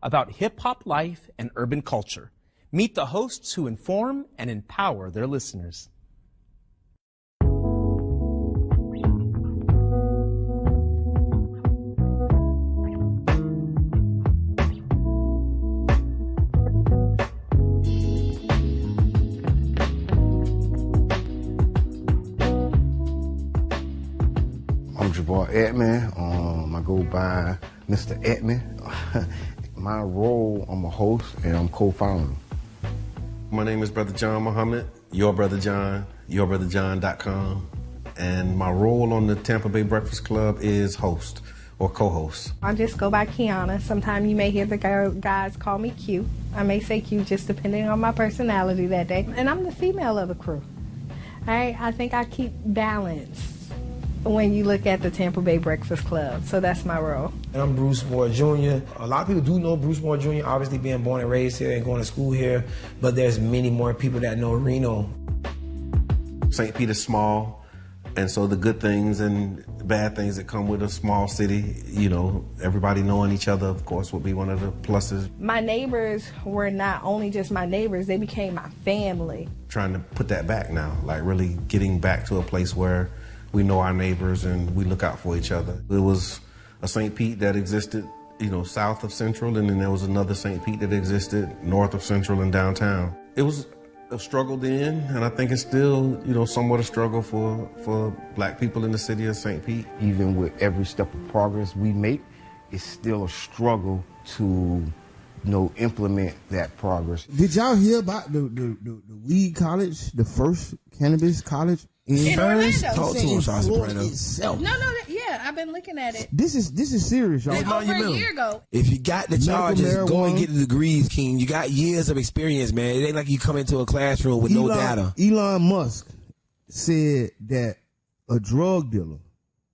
about hip-hop life and urban culture. Meet the hosts who inform and empower their listeners. I'm Jabbar Edmond. I go by Mr. Edmond. My role, I'm a host and I'm co-founder. My name is Brother John Muhammad, Your Brother John, YourBrotherJohn.com. And my role on the Tampa Bay Breakfast Club is host or co-host. I just go by Qiana. Sometimes you may hear the guys call me Q. I may say Q just depending on my personality that day. And I'm the female of the crew. I think I keep balance when you look at the Tampa Bay Breakfast Club. So that's my role. And I'm Bruce Moore Jr. A lot of people do know Bruce Moore Jr., obviously being born and raised here and going to school here, but there's many more people that know Reno. St. Peter's small, and so the good things and bad things that come with a small city, you know, everybody knowing each other, of course, would be one of the pluses. My neighbors were not only just my neighbors, they became my family. Trying to put that back now, like really getting back to a place where we know our neighbors and we look out for each other. There was a St. Pete that existed, you know, south of Central, and then there was another St. Pete that existed north of Central and downtown. It was a struggle then, and I think it's still, you know, somewhat a struggle for black people in the city of St. Pete. Even with every step of progress we make, it's still a struggle to, implement that progress. Did y'all hear about the weed college, the first cannabis college? In Orlando. Talk to him, Soprano. Yeah, I've been looking at it. This is serious, y'all. Over a year ago. If you got the charges, go and get the degrees, King. You got years of experience, man. It ain't like you come into a classroom with no data. Elon Musk said that a drug dealer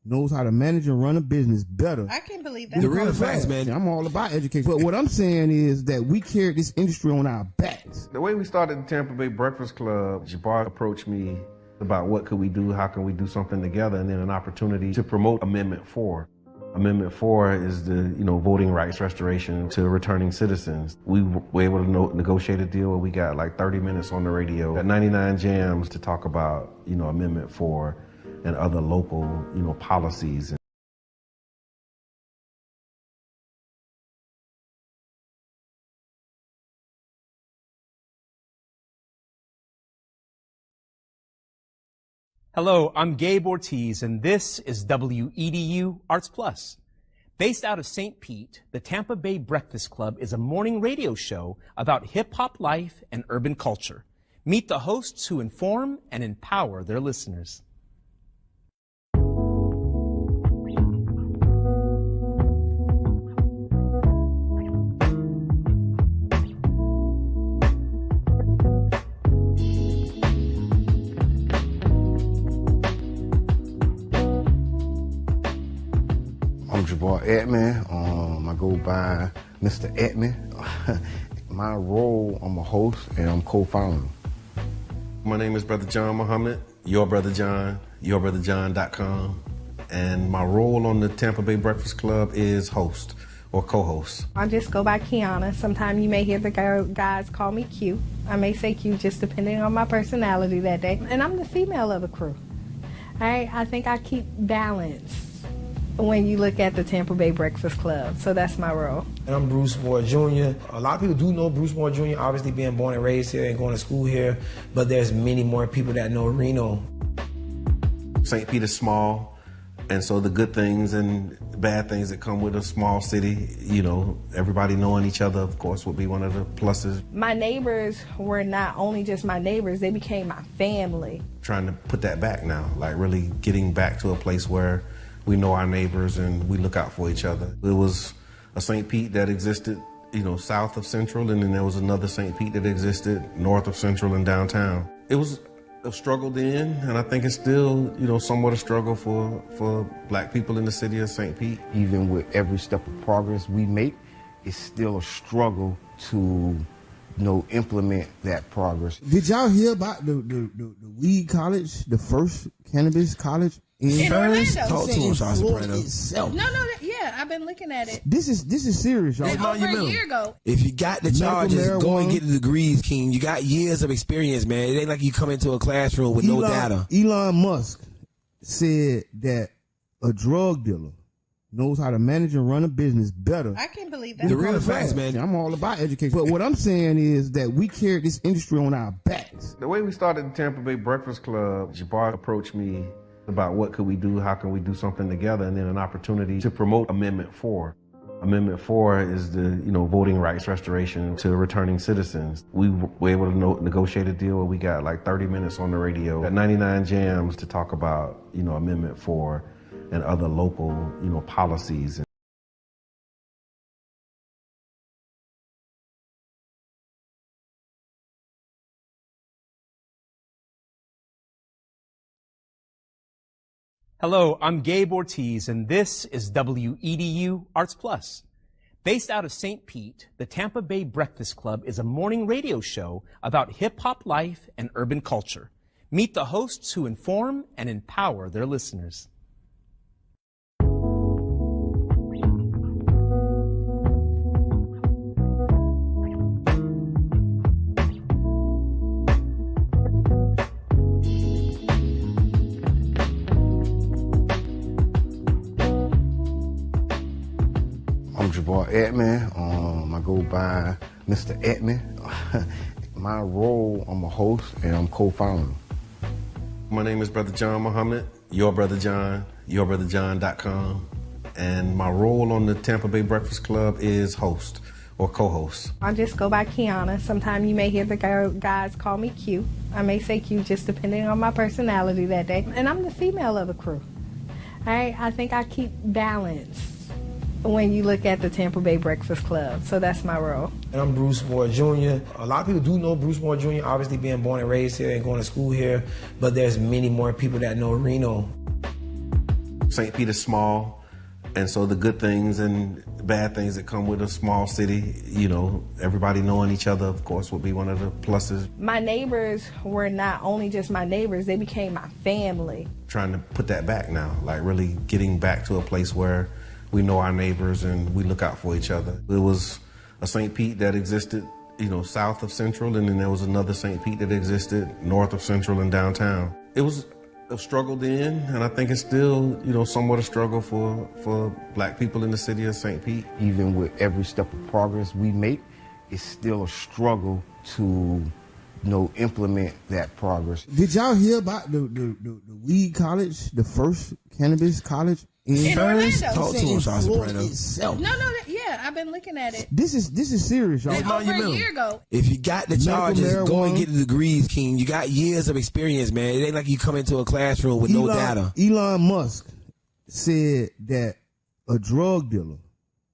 knows how to manage and run a business better. I can't believe that. The real facts, man. I'm all about education. But what I'm saying is that we carry this industry on our backs. The way we started the Tampa Bay Breakfast Club, Jabbar approached me about what could we do, how can we do something together, and then an opportunity to promote Amendment 4. Amendment 4 is the, voting rights restoration to returning citizens. We were able to negotiate a deal where we got like 30 minutes on the radio at 99 Jams to talk about, Amendment 4 and other local, policies. Hello, I'm Gabe Ortiz, and this is WEDU Arts Plus. Based out of St. Pete, the Tampa Bay Breakfast Club is a morning radio show about hip-hop life and urban culture. Meet the hosts who inform and empower their listeners. I'm Jabbar Edmond. I go by Mr. Edmond. My role, I'm a host and I'm co-founder. My name is Brother John Muhammad, Your Brother John, YourBrotherJohn.com. And my role on the Tampa Bay Breakfast Club is host or co-host. I just go by Qiana. Sometimes you may hear the guys call me Q. I may say Q just depending on my personality that day. And I'm the female of the crew. I think I keep balance when you look at the Tampa Bay Breakfast Club. So that's my role. And I'm Bruce Moore Jr. A lot of people do know Bruce Moore Jr., obviously being born and raised here and going to school here, but there's many more people that know Reno. St. Peter's small, and so the good things and bad things that come with a small city, everybody knowing each other, of course, would be one of the pluses. My neighbors were not only just my neighbors, they became my family. Trying to put that back now, like really getting back to a place where we know our neighbors and we look out for each other. There was a St. Pete that existed, south of Central, and then there was another St. Pete that existed north of Central and downtown. It was a struggle then, and I think it's still, somewhat a struggle for black people in the city of St. Pete. Even with every step of progress we make, it's still a struggle to, implement that progress. Did y'all hear about the weed college, the first cannabis college? In Orlando. Talk to him, Soprano. Yeah, I've been looking at it. This is serious, y'all. Like over a year ago. If you got the charges, marijuana. go and get the degrees, King. You got years of experience, man. It ain't like you come into a classroom with no data. Elon Musk said that a drug dealer knows how to manage and run a business better. I can't believe that. The real facts, man. I'm all about education. But what I'm saying is that we carry this industry on our backs. The way we started the Tampa Bay Breakfast Club, Jabbar approached me about what could we do, how can we do something together, and then an opportunity to promote Amendment 4. Amendment 4 is the, voting rights restoration to returning citizens. We were able to negotiate a deal where we got like 30 minutes on the radio, got 99 jams to talk about, Amendment 4 and other local, policies. Hello, I'm Gabe Ortiz, and this is WEDU Arts Plus. Based out of St. Pete, the Tampa Bay Breakfast Club is a morning radio show about hip-hop life and urban culture. Meet the hosts who inform and empower their listeners. I'm Jabbar Edman. I go by Mr. Edman. My role, I'm a host and I'm co-founder. My name is Brother John Muhammad, Your Brother John, YourBrotherJohn.com. And my role on the Tampa Bay Breakfast Club is host or co-host. I just go by Qiana. Sometimes you may hear the guys call me Q. I may say Q just depending on my personality that day. And I'm the female of the crew. I think I keep balance when you look at the Tampa Bay Breakfast Club. So that's my role. And I'm Bruce Moore Jr. A lot of people do know Bruce Moore Jr., obviously being born and raised here and going to school here, but there's many more people that know Reno. St. Pete is small, and so the good things and bad things that come with a small city, everybody knowing each other, of course, would be one of the pluses. My neighbors were not only just my neighbors, they became my family. Trying to put that back now, like really getting back to a place where we know our neighbors and we look out for each other. There was a St. Pete that existed, south of Central, and then there was another St. Pete that existed north of Central and downtown. It was a struggle then, and I think it's still, somewhat a struggle for black people in the city of St. Pete. Even with every step of progress we make, it's still a struggle to, implement that progress. Did y'all hear about the weed college, the first cannabis college In Orlando. Talk to him, Sean Soprano. Itself. No, yeah, I've been looking at it. This is serious, y'all. Like over a year ago. If you got the charges, go and marijuana. get the degrees, King. You got years of experience, man. It ain't like you come into a classroom with no data. Elon Musk said that a drug dealer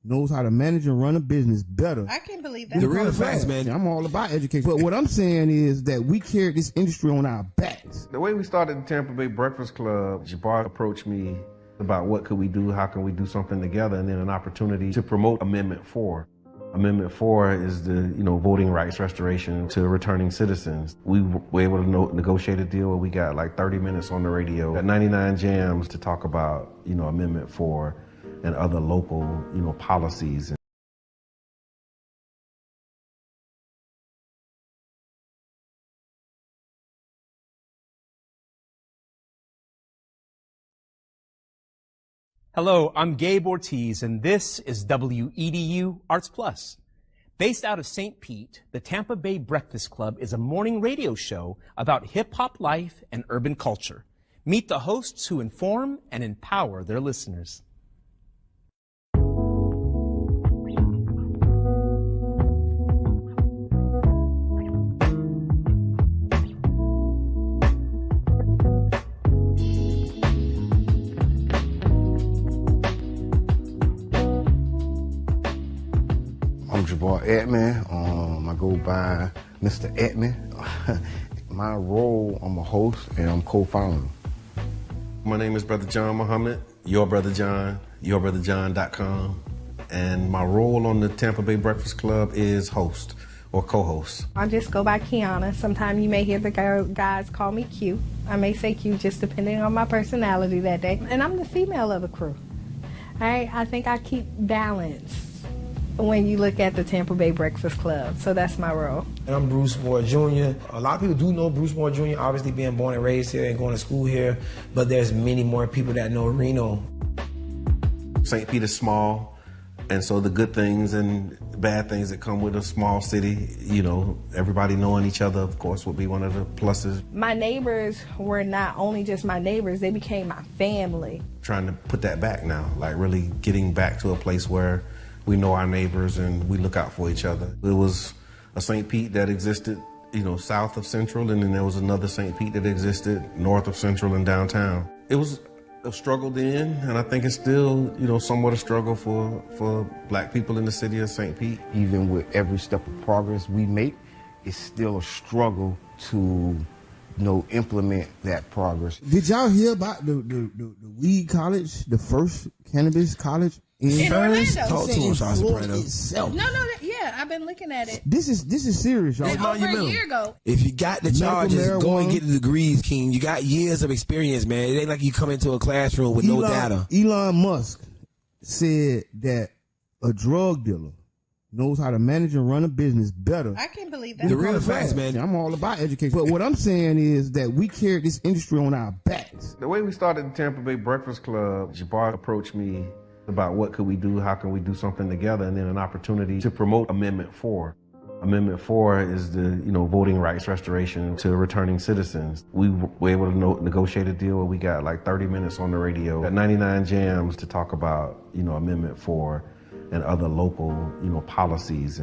knows how to manage and run a business better. I can't believe that. The real facts, man. I'm all about education. But what I'm saying is that we carry this industry on our backs. The way we started the Tampa Bay Breakfast Club, Jabbar approached me about what could we do, how can we do something together, and then an opportunity to promote Amendment 4. Amendment 4 is the, voting rights restoration to returning citizens. We were able to negotiate a deal where we got like 30 minutes on the radio, got 99 jams to talk about, Amendment 4 and other local, policies. Hello, I'm Gabe Ortiz, and this is WEDU Arts Plus. Based out of St. Pete, the Tampa Bay Breakfast Club is a morning radio show about hip-hop life and urban culture. Meet the hosts who inform and empower their listeners. I'm Jabbar Edman. I go by Mr. Edman. My role, I'm a host and I'm co-founder. My name is Brother John Muhammad, Your Brother John, YourBrotherJohn.com. And my role on the Tampa Bay Breakfast Club is host or co-host. I just go by Qiana. Sometimes you may hear the guys call me Q. I may say Q just depending on my personality that day. And I'm the female of the crew. I think I keep balance when you look at the Tampa Bay Breakfast Club. So that's my role. And I'm Bruce Moore Jr. A lot of people do know Bruce Moore Jr., obviously being born and raised here and going to school here, but there's many more people that know Reno. St. Pete is small, and so the good things and bad things that come with a small city, you know, everybody knowing each other, of course, would be one of the pluses. My neighbors were not only just my neighbors, they became my family. Trying to put that back now, like really getting back to a place where we know our neighbors and we look out for each other. It was a St. Pete that existed, you know, south of Central, and then there was another St. Pete that existed north of Central and downtown. It was a struggle then, and I think it's still, you know, somewhat a struggle for black people in the city of St. Pete. Even with every step of progress we make, it's still a struggle to, implement that progress. Did y'all hear about the weed college, the first cannabis college In Orlando. Talk to him, Sean Soprano. No, yeah, I've been looking at it. This is serious, y'all. Over a year ago. If you got the charges, go and marijuana. get the degrees, King. You got years of experience, man. It ain't like you come into a classroom with no data. Elon Musk said that a drug dealer knows how to manage and run a business better. I can't believe that. The real facts, man. I'm all about education. But what I'm saying is that we carry this industry on our backs. The way we started the Tampa Bay Breakfast Club, Jabbar approached me about what could we do, how can we do something together, and then an opportunity to promote Amendment 4. Amendment 4 is the, voting rights restoration to returning citizens. We were able to negotiate a deal where we got like 30 minutes on the radio at 99 Jams to talk about, Amendment 4 and other local, policies.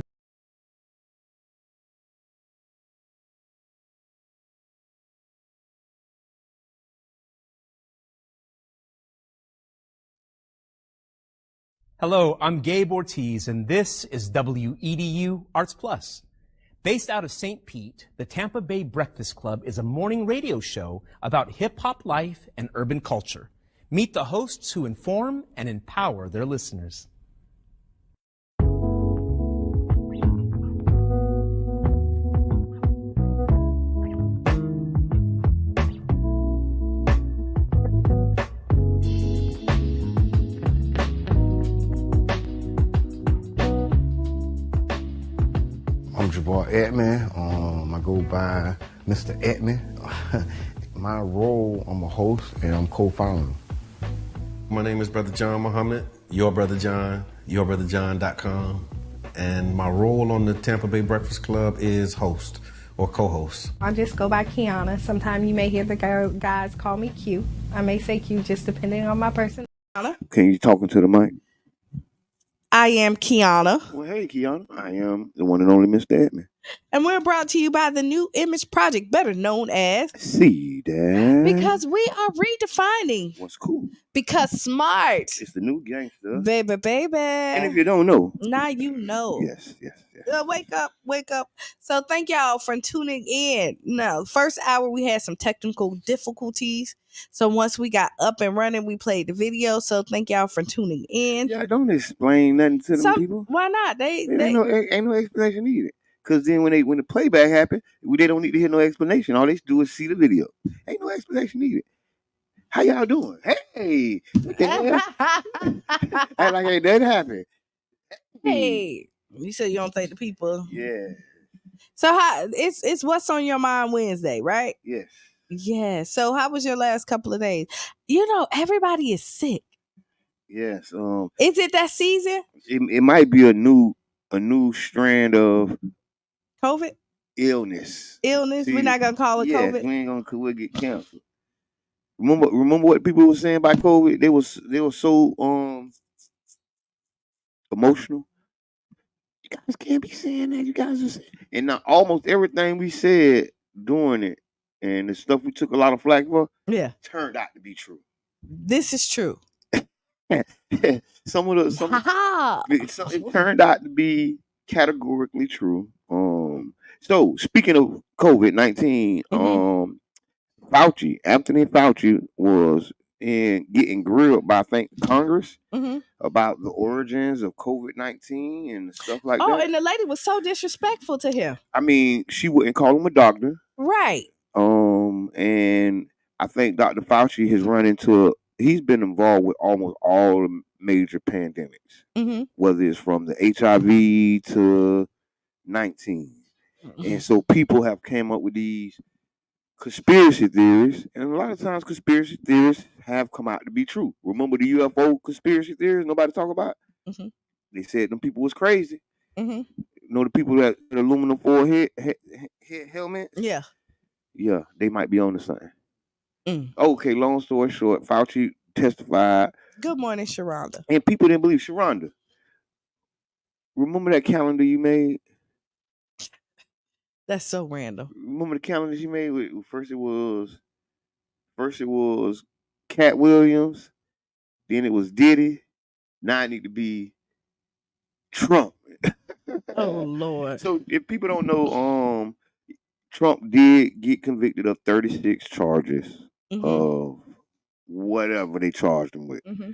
Hello, I'm Gabe Ortiz, and this is WEDU Arts Plus. Based out of St. Pete, the Tampa Bay Breakfast Club is a morning radio show about hip-hop life and urban culture. Meet the hosts who inform and empower their listeners. I'm Jabbar Edman. I go by Mr. Edman. My role, I'm a host and I'm co-founder. My name is Brother John Muhammad, Your Brother John, YourBrotherJohn.com. And my role on the Tampa Bay Breakfast Club is host or co-host. I just go by Qiana. Sometimes you may hear the guys call me Q. I may say Q just depending on my person. Can you talk into the mic? I am Qiana. Well, hey, Qiana. I am the one and only Mr. Edman. And we're brought to you by the New Image Project, better known as See that? Because we are redefining. What's cool? Because smart. It's the new gangster. Baby. And if you don't know. Now you know. Yes. Wake up. So thank y'all for tuning in. Now, first hour we had some technical difficulties. So once we got up and running, we played the video. So thank y'all for tuning in. Yeah, don't explain nothing to them people. Why not? They ain't no explanation needed. Because then when the playback happen, they don't need to hear no explanation. All they do is see the video. Ain't no explanation needed. How y'all doing? Hey, what the hell? Act like ain't that happen. Hey, you said you don't think the people. Yeah. So it's what's on your mind Wednesday, right? Yes. Yeah. So how was your last couple of days? Everybody is sick. Yes. Is it that season? It might be a new strand of COVID? Illness. See, we're not gonna call it COVID. We ain't gonna we'll get canceled. Remember what people were saying about COVID? They were so emotional. You guys can't be saying that. You guys are saying, and now almost everything we said during it and the stuff we took a lot of flack for, turned out to be true. This is true. It turned out to be categorically true. So speaking of COVID-19, Anthony Fauci was getting grilled by Congress about the origins of COVID-19 and stuff like that. Oh, and the lady was so disrespectful to him. I mean, she wouldn't call him a doctor. Right. And I think Dr. Fauci has he's been involved with almost all the major pandemics, Mm-hmm. whether it's from the HIV to 19. And so people have came up with these conspiracy theories, and a lot of times conspiracy theories have come out to be true. Remember the UFO conspiracy theories nobody talk about? Mm-hmm. They said them people was crazy. Mm-hmm. You know the people that had aluminum foil head helmets? Yeah. Yeah, they might be on to something. Mm. Okay, long story short, Fauci testified. Good morning, Sharonda. And people didn't believe Sharonda. Remember that calendar you made? That's so random. Remember the calendar you made? First it was Cat Williams, then it was Diddy. Now it need to be Trump. Oh Lord. So if people don't know, Trump did get convicted of 36 charges of whatever they charged him with. Mm-hmm.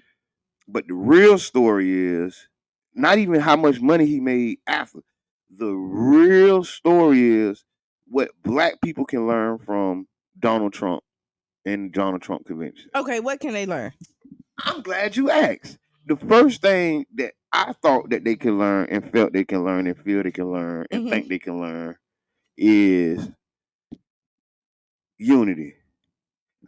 But the real story is not even how much money he made after. The real story is what black people can learn from Donald Trump and the Donald Trump convention. Okay, what can they learn? I'm glad you asked. The first thing that I thought that they can learn and felt they can learn and feel they can learn and think they can learn is unity.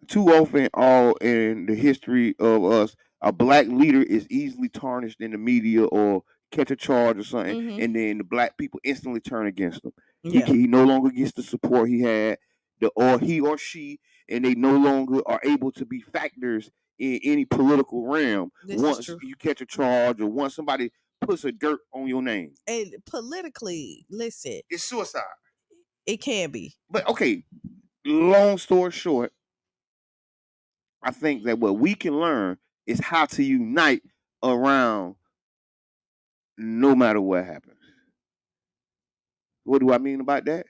Too often, all in the history of us, a black leader is easily tarnished in the media or catch a charge or something, and then the black people instantly turn against him. Yeah. He no longer gets the support he had, or he or she, and they no longer are able to be factors in any political realm once you catch a charge or once somebody puts a dirt on your name. And politically, listen, it's suicide. It can be. But okay, long story short, I think that what we can learn is how to unite around no matter what happens. What do I mean about that?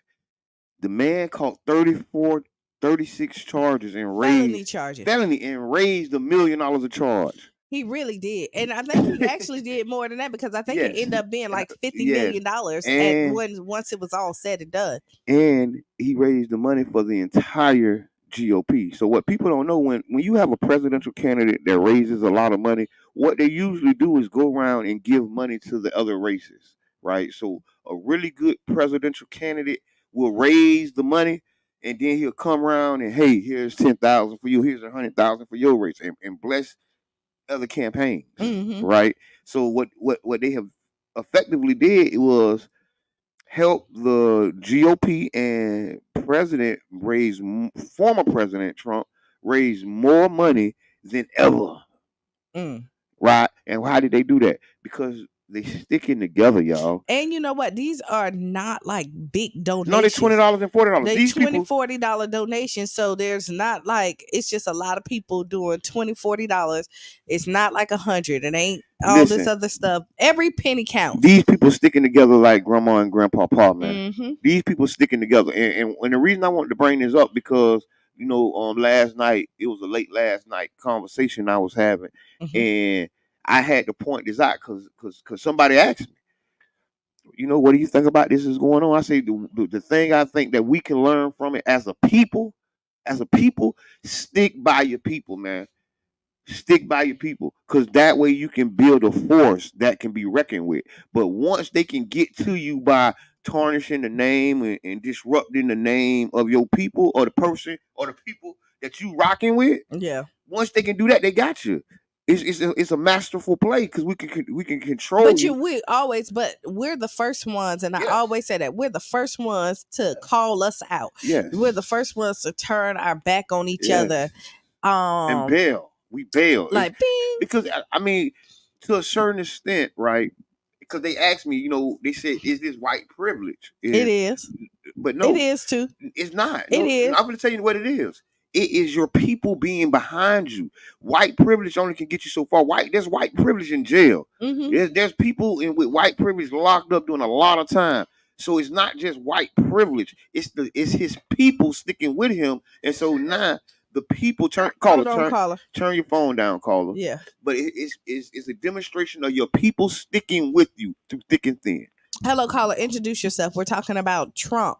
The man caught 36 charges and raised felony and raised $1 million a charge. He really did. And I think he actually did more than that because I think it ended up being like $50 million once it was all said and done. And he raised the money for the entire GOP. So what people don't know, when you have a presidential candidate that raises a lot of money, what they usually do is go around and give money to the other races, right? So a really good presidential candidate will raise the money, and then he'll come around and, hey, here's 10,000 for you, here's 100,000 for your race, and bless other campaigns, right? So what they have effectively did was help the GOP and former President Trump raise more money than ever. Right? And why did they do that? Because they sticking together, y'all. And you know what? These are not like big donations. No, they're $20 and $40. They These $20, $40 donations. So there's not like, it's just a lot of people doing $20, $40. It's not like 100. It ain't all this other stuff. Every penny counts. These people sticking together like grandma and grandpa, man. These people sticking together. And the reason I wanted to bring this up because, you know, last night, it was a late last night conversation I was having. And I had to point this out because somebody asked me, you know, what do you think about this is going on? I say the thing I think that we can learn from it as a people, stick by your people, man. Stick by your people, because that way you can build a force that can be reckoned with. But once they can get to you by tarnishing the name and disrupting the name of your people or the person or the people that you rocking with, once they can do that, they got you. It's a masterful play because we can control. But we're the first ones, and I always say that we're the first ones to call us out. Yes, we're the first ones to turn our back on each other. And bail. We bail like because I mean, to a certain extent, right? Because they asked me, you know, they said, "Is this white privilege?" It is, but no, it is too. It's not. It is. I'm going to tell you what it is. It is your people being behind you. White privilege only can get you so far. There's white privilege in jail. There's people with white privilege locked up doing a lot of time. So it's not just white privilege. It's his people sticking with him. And so now the people turn your phone down, caller. Yeah. But it's a demonstration of your people sticking with you through thick and thin. Hello, caller. Introduce yourself. We're talking about Trump.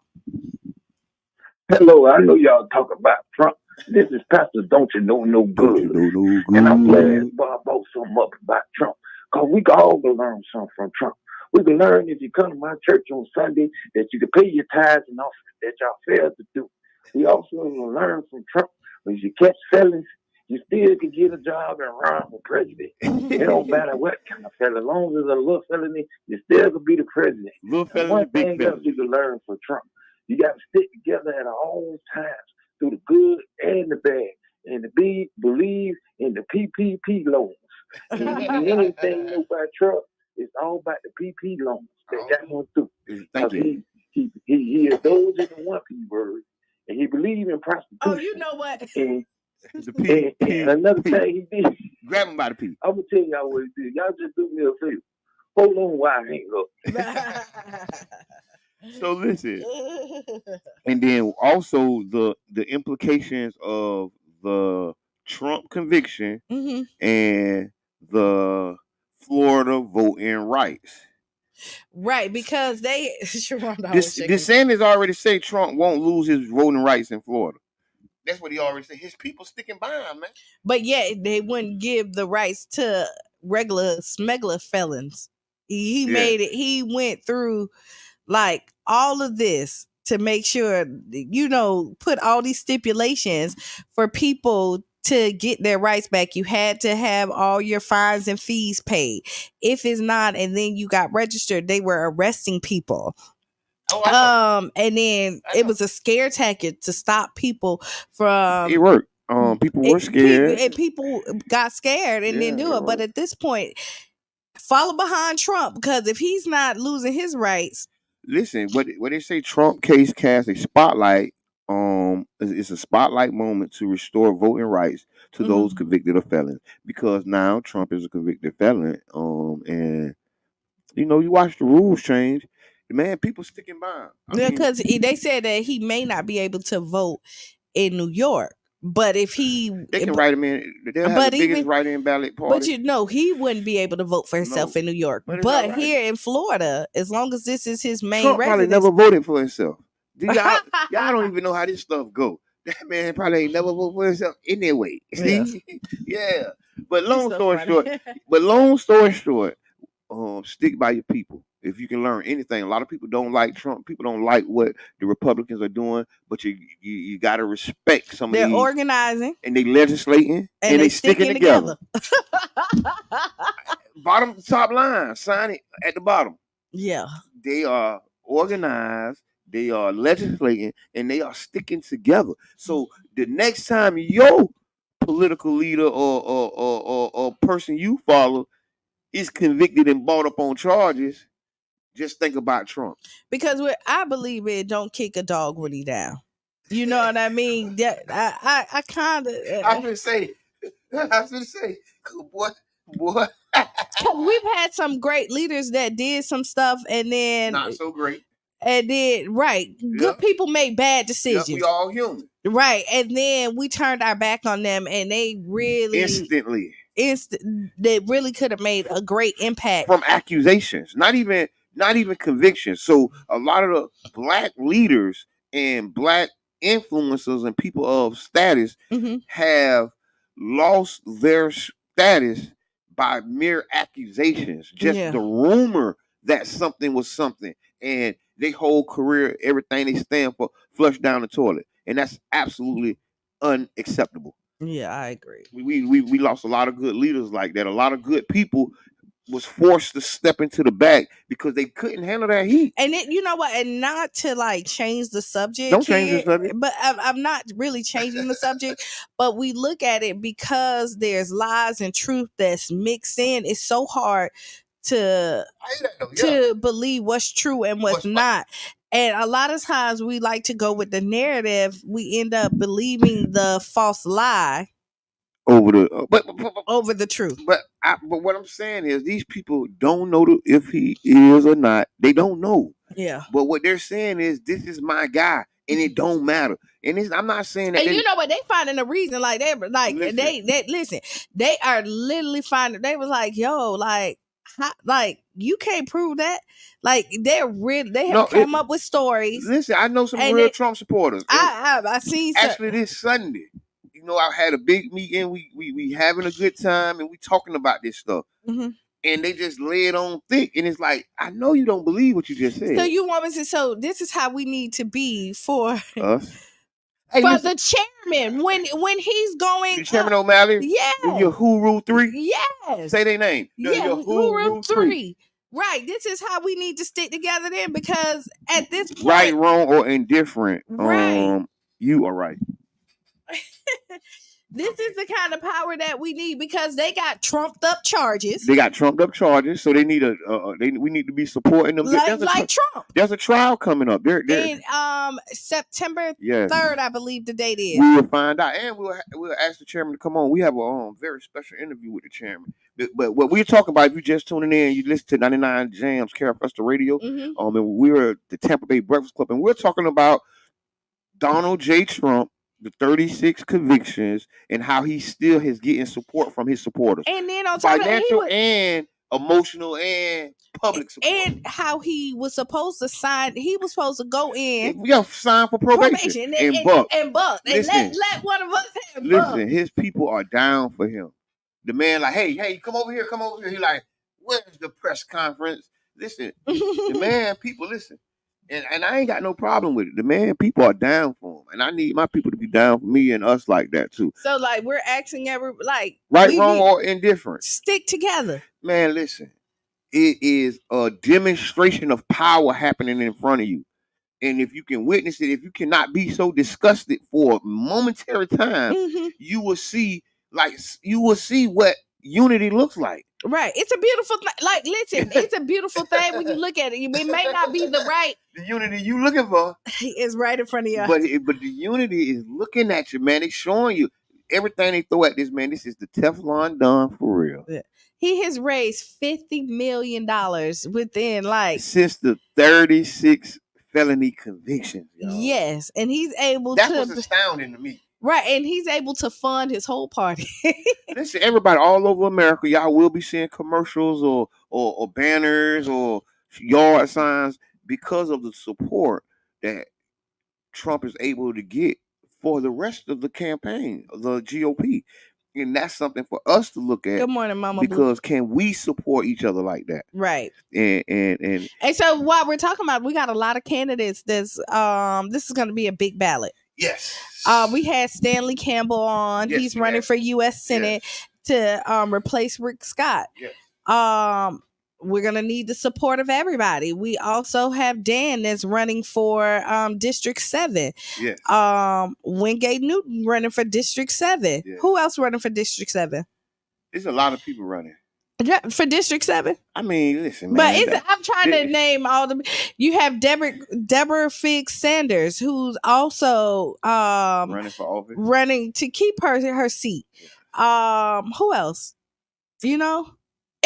Hello, I know y'all talk about Trump, This is Pastor Don't You Know No Don't Good. you know no good? And I'm glad Bob brought something up about Trump. Because we can all go learn something from Trump. We can learn if you come to my church on Sunday that you can pay your tithes and offerings that y'all failed to do. We also can learn from Trump. When you catch felons, you still can get a job and run for president. It don't matter what kind of felon. As long as it's a little felony, you still can be the president. Little And felony, one big thing else felony. you can learn from Trump. You got to stick together at all times through the good and the bad. And to believe in the PPP loans. And anything you know about Trump, it's all about the PP loans that got him through. Thank you. He indulged in the one P word, and he believed in prostitution. Oh, you know what? And, The P, and another thing he did, grab him by the P. I'm gonna tell y'all what he did. Y'all just do me a favor. Hold on while I hang up. So listen, and then also the implications of the Trump conviction and the Florida voting rights. Right, because they DeSantis already said Trump won't lose his voting rights in Florida. That's what he already said. His people sticking by him, man. But yet they wouldn't give the rights to regular smuggler felons. He made it. He went through like all of this to make sure, put all these stipulations for people to get their rights back. You had to have all your fines and fees paid. If it's not, and then you got registered, they were arresting people. And then it was a scare tactic to stop people from. It worked. People were scared. People got scared and didn't do it. But at this point, follow behind Trump, because if he's not losing his rights. Listen, what they say, Trump case casts a spotlight. It's a spotlight moment to restore voting rights to those convicted of felons, because now Trump is a convicted felon. And you watch the rules change. Man, people sticking by him. Because they said that he may not be able to vote in New York. But if they can write him in, they'll have the biggest write-in ballot party. But he wouldn't be able to vote for himself in New York. But here in Florida, as long as this is his main Trump residence, probably never voted for himself. Y'all don't even know how this stuff go. That man probably ain't never voted for himself anyway. See? Yeah. But long story short, stick by your people. If you can learn anything, a lot of people don't like Trump. People don't like what the Republicans are doing, but you got to respect some of these. They're organizing. And they legislating. And they sticking together. Bottom to top line. Sign it at the bottom. Yeah. They are organized. They are legislating. And they are sticking together. So the next time your political leader or person you follow is convicted and brought up on charges, just think about Trump. Because I believe it don't kick a dog when he down. You know what I mean? I kind of. I was gonna say, boy. We've had some great leaders that did some stuff and then not so great. And then good people make bad decisions. We all human. Right, and then we turned our back on them, and they really instantly. They really could have made a great impact from accusations, not even convictions. So a lot of the black leaders and black influencers and people of status have lost their status by mere accusations, just the rumor that something was something, and their whole career, everything they stand for, flushed down the toilet, and that's absolutely unacceptable. Yeah, I agree. We lost a lot of good leaders like that. A lot of good people was forced to step into the back because they couldn't handle that heat. And you know what? And not to change the subject. Don't change the subject. But I'm not really changing the subject. But we look at it because there's lies and truth that's mixed in. It's so hard to believe what's true and what's not. And a lot of times we like to go with the narrative. We end up believing the false lie over the truth. But what I'm saying is these people don't know if he is or not. They don't know. Yeah. But what they're saying is this is my guy, and it don't matter. And I'm not saying that. And you know what? They finding a reason. They are literally finding. They was like, yo, you can't prove that. They have come up with stories. Listen, I know some real Trump supporters. I seen actually this Sunday. I had a big meeting. We having a good time, and we talking about this stuff. Mm-hmm. And they just lay it on thick, and it's like, I know you don't believe what you just said. So you want me to? So this is how we need to be for us. Hey, for listen, the chairman when he's going. the Chairman O'Malley. Yeah. Your Who Rule 3. Yes. Say their name. Yeah. Who Rule 3. Right. This is how we need to stick together then, because at this point, right, wrong, or indifferent. Right. You are right. This is the kind of power that we need, because they got trumped up charges. They got trumped up charges, so they need we need to be supporting them. Like Trump. There's a trial coming up. In September 3rd, I believe the date is. We will find out, and we'll ask the chairman to come on. We have a very special interview with the chairman. But what we're talking about, if you're just tuning in, you listen to 99 Jams, Breakfasst Radio. Mm-hmm. And we're at the Tampa Bay Breakfast Club, and we're talking about Donald J. Trump, the 36 convictions, and how he still is getting support from his supporters. And then on top financial of that, and emotional and public support. And how he was supposed to sign, he was supposed to go in. We got sign for probation. And buck. And let one of us have Listen, buck. his people are down for him. The man like, hey, come over here. He like, where's the press conference? Listen, the man, people listen. And I ain't got no problem with it. The man, people are down for him. And I need my people to be down for me and us like that too. So like we're asking right, wrong, or indifferent. Stick together. Man, listen. It is a demonstration of power happening in front of you. And if you can witness it, if you cannot be so disgusted for a momentary time, you will see what unity looks like. Right. It's a beautiful thing. Like, listen, it's a beautiful thing when you look at it. It may not be the right. The unity you looking for is right in front of you. But the unity is looking at you, man. It's showing you everything they throw at this man. This is the Teflon Don for real. Yeah. He has raised $50 million within since the 36 felony convictions. Y'all. Yes. And he's able That's what's astounding to me. Right, and he's able to fund his whole party. Listen, everybody all over America, y'all will be seeing commercials or banners or yard signs because of the support that Trump is able to get for the rest of the campaign, the GOP. And that's something for us to look at. Good morning, Mama. Because can we support each other like that? Right. And so while we're talking about, we got a lot of candidates. This is going to be a big ballot. Yes. We had Stanley Campbell on. Yes, he's running for U.S. Senate to replace Rick Scott. Yes. We're gonna need the support of everybody. We also have Dan that's running for District 7. Yes. Wingate Newton running for District 7. Yes. Who else running for District 7? There's a lot of people running. For District 7? I mean, listen, man. But I'm trying to name all the. You have Deborah Figgs Sanders, who's also running for office, running to keep her seat. Who else?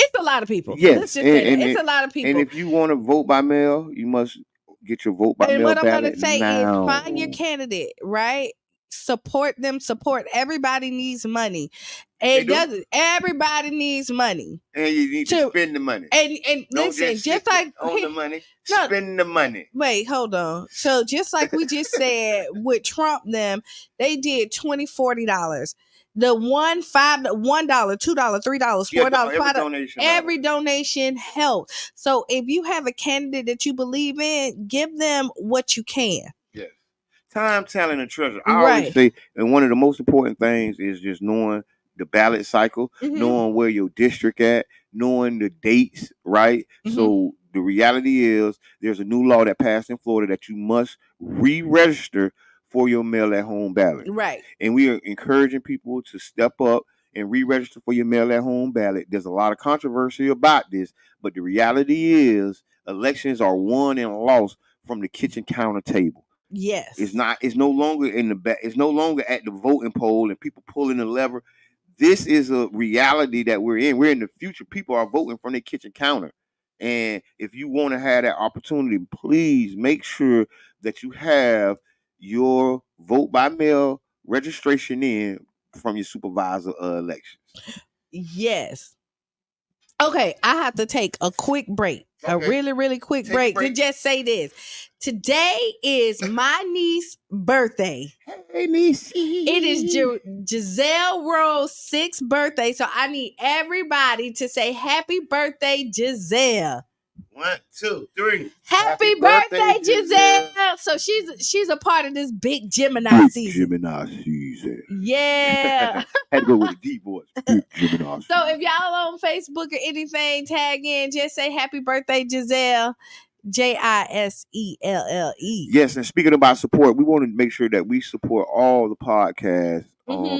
It's a lot of people. Yes, it's a lot of people. And if you want to vote by mail, you must get your vote by mail. And what I'm going to say is find your candidate, right? Support them. Support. Everybody needs money. Everybody needs money. And you need to spend the money. And listen, just like on the money, spend the money. Wait, hold on. So just like we just said with Trump, they did $20-$40. The $1, $5, $1, $2, $3, $4, every donation helps. So if you have a candidate that you believe in, give them what you can. Yes. Time, talent, and treasure. I always say, and one of the most important things is just knowing the ballot cycle, knowing where your district at, knowing the dates, right? So the reality is there's a new law that passed in Florida that you must re-register for your mail-at-home ballot. Right. And we are encouraging people to step up and re-register for your mail-at-home ballot. There's a lot of controversy about this, but the reality is elections are won and lost from the kitchen counter table. Yes. It's no longer in the back. It's no longer at the voting poll and people pulling the lever. This is a reality that we're in. We're in the future. People are voting from their kitchen counter. And if you want to have that opportunity, please make sure that you have your vote by mail registration in from your supervisor elections. Yes. Okay, I have to take a quick break. A really, really quick break to just say this. Today is my niece's birthday. Hey, niece. It is Giselle Rose's 6th birthday. So I need everybody to say happy birthday, Giselle. 1, 2, 3. Happy birthday, Giselle. So she's a part of this big Gemini season. Gemini season. Yeah. Had to go with a deep voice. Big Gemini season. So if y'all on Facebook or anything, tag in, just say happy birthday, Giselle. Jiselle. Yes, and speaking about support, we want to make sure that we support all the podcasts,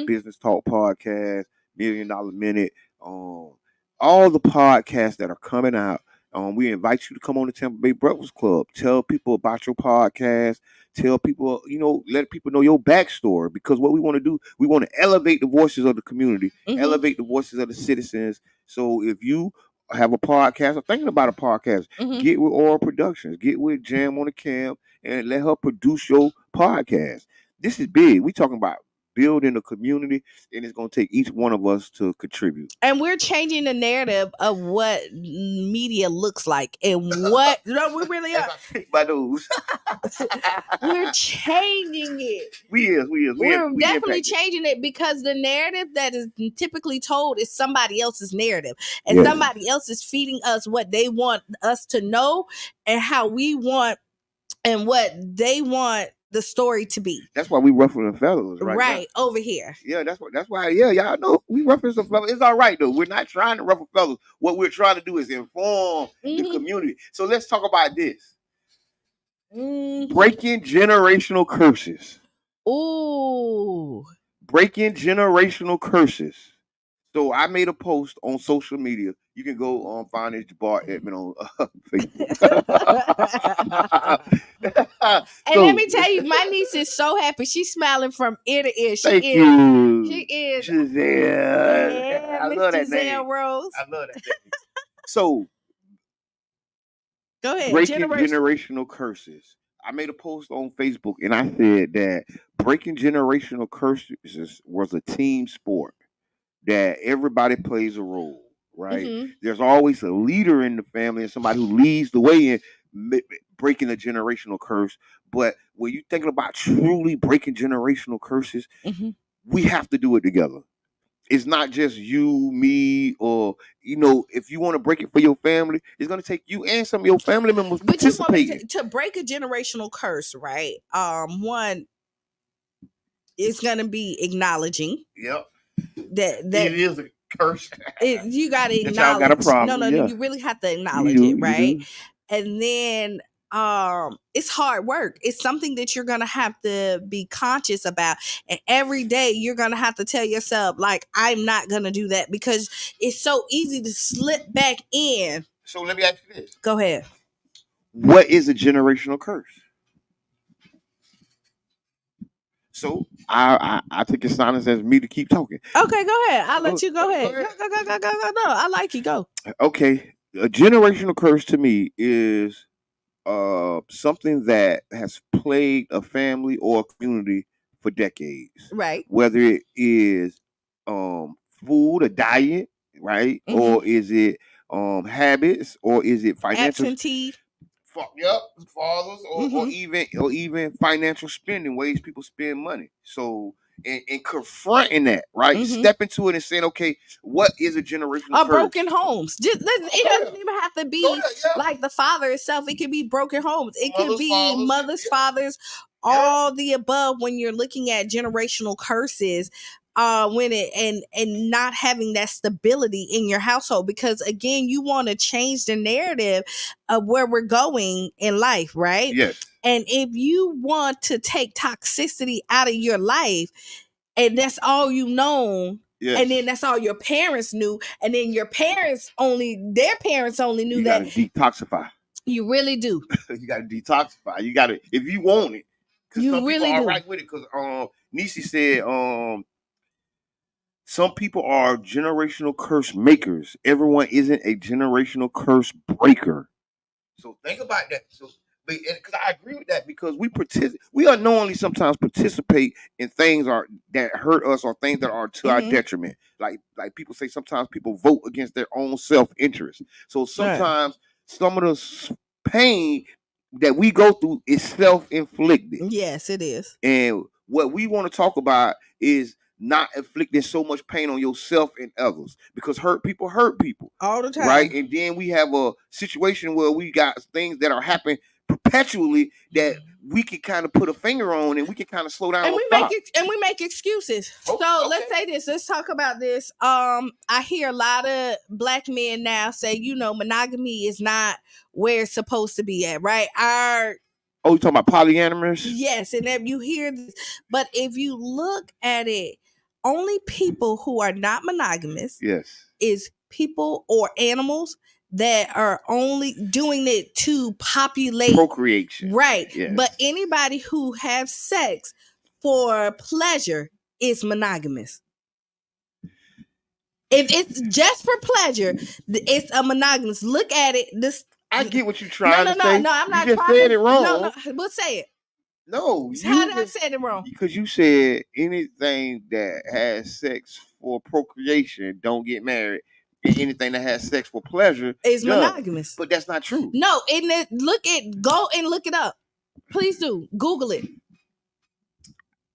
Business Talk Podcast, $1 Million Minute, all the podcasts that are coming out. We invite you to come on the Tampa Bay Breakfast Club. Tell people about your podcast. Tell people, let people know your backstory. Because what we want to do, we want to elevate the voices of the community, elevate the voices of the citizens. So if you have a podcast or thinking about a podcast, get with Oral Productions, get with Jam on the Cam, and let her produce your podcast. This is big. We talking about building a community, and it's going to take each one of us to contribute. And we're changing the narrative of what media looks like and what no, we really are. By those. We're changing it. We're definitely changing it because the narrative that is typically told is somebody else's narrative, and somebody else is feeding us what they want us to know and how we want and what they want the story to be. That's why we ruffling the feathers right now. Over here. Yeah, that's why. Yeah, y'all know we ruffling some feathers. It's all right though. We're not trying to ruffle feathers. What we're trying to do is inform the community. So let's talk about this. Breaking generational curses. Ooh. Breaking generational curses. So I made a post on social media. You can go find this Jabbar Edmond on Facebook. And let me tell you, my niece is so happy. She's smiling from ear to ear. Thank you. She is. Giselle. Yeah, I love that Giselle name. Rose. I love that name. So, go ahead. Breaking generational curses. I made a post on Facebook and I said that breaking generational curses was a team sport. That everybody plays a role, right? There's always a leader in the family and somebody who leads the way in breaking a generational curse. But when you're thinking about truly breaking generational curses, we have to do it together. It's not just you, me, or, if you want to break it for your family, it's going to take you and some of your family members participating. But to break a generational curse, right? One, it's going to be acknowledging. Yep. That it is a curse. You got to acknowledge. Y'all got a problem. No, you really have to acknowledge it, right? And then it's hard work. It's something that you're gonna have to be conscious about, and every day you're gonna have to tell yourself, like, I'm not gonna do that, because it's so easy to slip back in. So let me ask you this. Go ahead. What is a generational curse? So I take your silence as me to keep talking. Okay, go ahead. I'll let you go ahead. Go. No, I like you. Go. Okay. A generational curse to me is something that has plagued a family or a community for decades. Right. Whether it is food, a diet, right? Or is it habits, or is it financial absentee? Fathers, or even financial spending, ways people spend money. So and confronting that, right? Step into it and saying, okay, what is a generational curse? Broken homes. It doesn't even have to be like the father itself. It could be broken homes. It could be mothers, fathers, all the above. When you're looking at generational curses, when it and not having that stability in your household, because again, you want to change the narrative of where we're going in life, right? Yes. And if you want to take toxicity out of your life, and that's all you know, and then that's all your parents knew, and then their parents only knew you that. You gotta detoxify. You really do. You gotta detoxify. You gotta, if you want it. Because some really people are do. right with it. Because Nisi said some people are generational curse makers. Everyone isn't a generational curse breaker. So think about that. So because I agree with that, because we unknowingly sometimes participate in things that hurt us, or things that are to our detriment. Like people say, sometimes people vote against their own self-interest. So sometimes some of the pain that we go through is self-inflicted. Yes, it is. And what we want to talk about is not inflicting so much pain on yourself and others, because hurt people all the time, right? And then we have a situation where we got things that are happening perpetually that we can kind of put a finger on, and we can kind of slow down and we make excuses. Let's say this. Let's talk about this. I hear a lot of black men now say, monogamy is not where it's supposed to be at, right? You talking about polyamorous? Yes, and if you hear this, but if you look at it, only people who are not monogamous is people or animals that are only doing it to populate, procreation, right? Yes. But anybody who has sex for pleasure is monogamous. If it's just for pleasure, it's a monogamous. Look at it. I get what you're trying to say. No, I'm not you just said it wrong. No, we'll say it. No, how did I say it wrong? Because you said anything that has sex for procreation don't get married, and anything that has sex for pleasure is monogamous. But that's not true. No, go and look it up. Please do. Google it.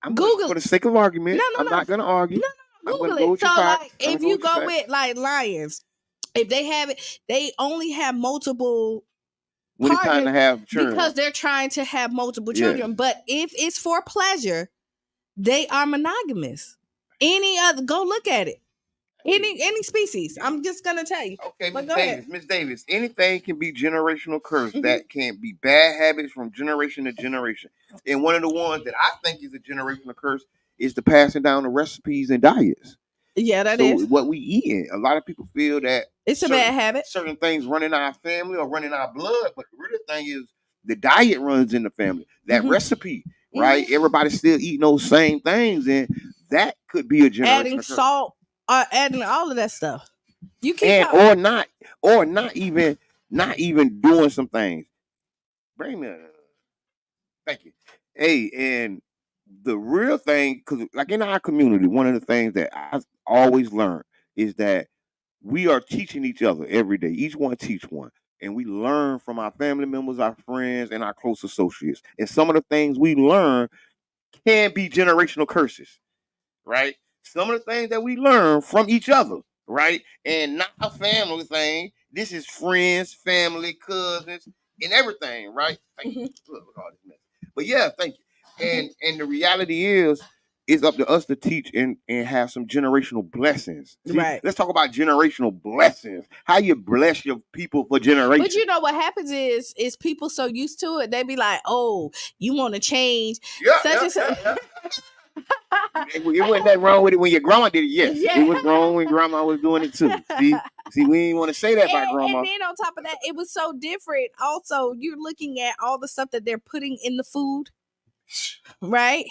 For the sake of argument. I'm not going to argue. Google it. So like, if you go with like lions, if they have it, they only have multiple trying to have children, because they're trying to have multiple children. But if it's for pleasure, they are monogamous. Any other, go look at it. Any species. I'm just gonna tell you. Okay, Miss Davis, anything can be generational curse. That can be bad habits from generation to generation. And one of the ones that I think is a generational curse is the passing down of recipes and diets. Yeah, that is what we eat. A lot of people feel that it's a bad habit. Certain things run in our family or run in our blood, but the real thing is the diet runs in the family. That recipe, right? Everybody's still eating those same things, and that could be a generational adding curse. Salt, adding all of that stuff. You keep or not even doing some things. Bring me. Thank you. Hey, and the real thing, because like in our community, one of the things that I've always learned is that we are teaching each other every day. Each one teach one. And we learn from our family members, our friends, and our close associates. And some of the things we learn can be generational curses, right? Some of the things that we learn from each other, right? And not a family thing. This is friends, family, cousins, and everything, right? Thank you. Look at all this mess. But yeah, thank you. And the reality is, it's up to us to teach and have some generational blessings. See, right. Let's talk about generational blessings. How you bless your people for generations. But you know what happens is people so used to it, they be like, oh, you want to change. It wasn't that wrong with it when your grandma did it. Yes, it was wrong when grandma was doing it too. See, we didn't want to say that about grandma. And then on top of that, it was so different. Also, you're looking at all the stuff that they're putting in the food, right?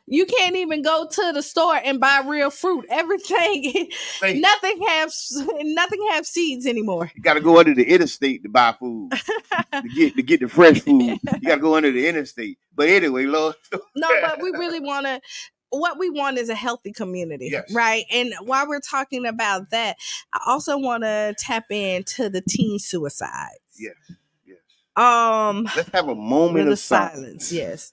You can't even go to the store and buy real fruit. Everything, nothing have seeds anymore. You got to go under the interstate to buy food to get the fresh food. You got to go under the interstate. But anyway, Lord. No, but we really want to. What we want is a healthy community, right? And while we're talking about that, I also want to tap into the teen suicides. Yes. Let's have a moment of silence. Yes.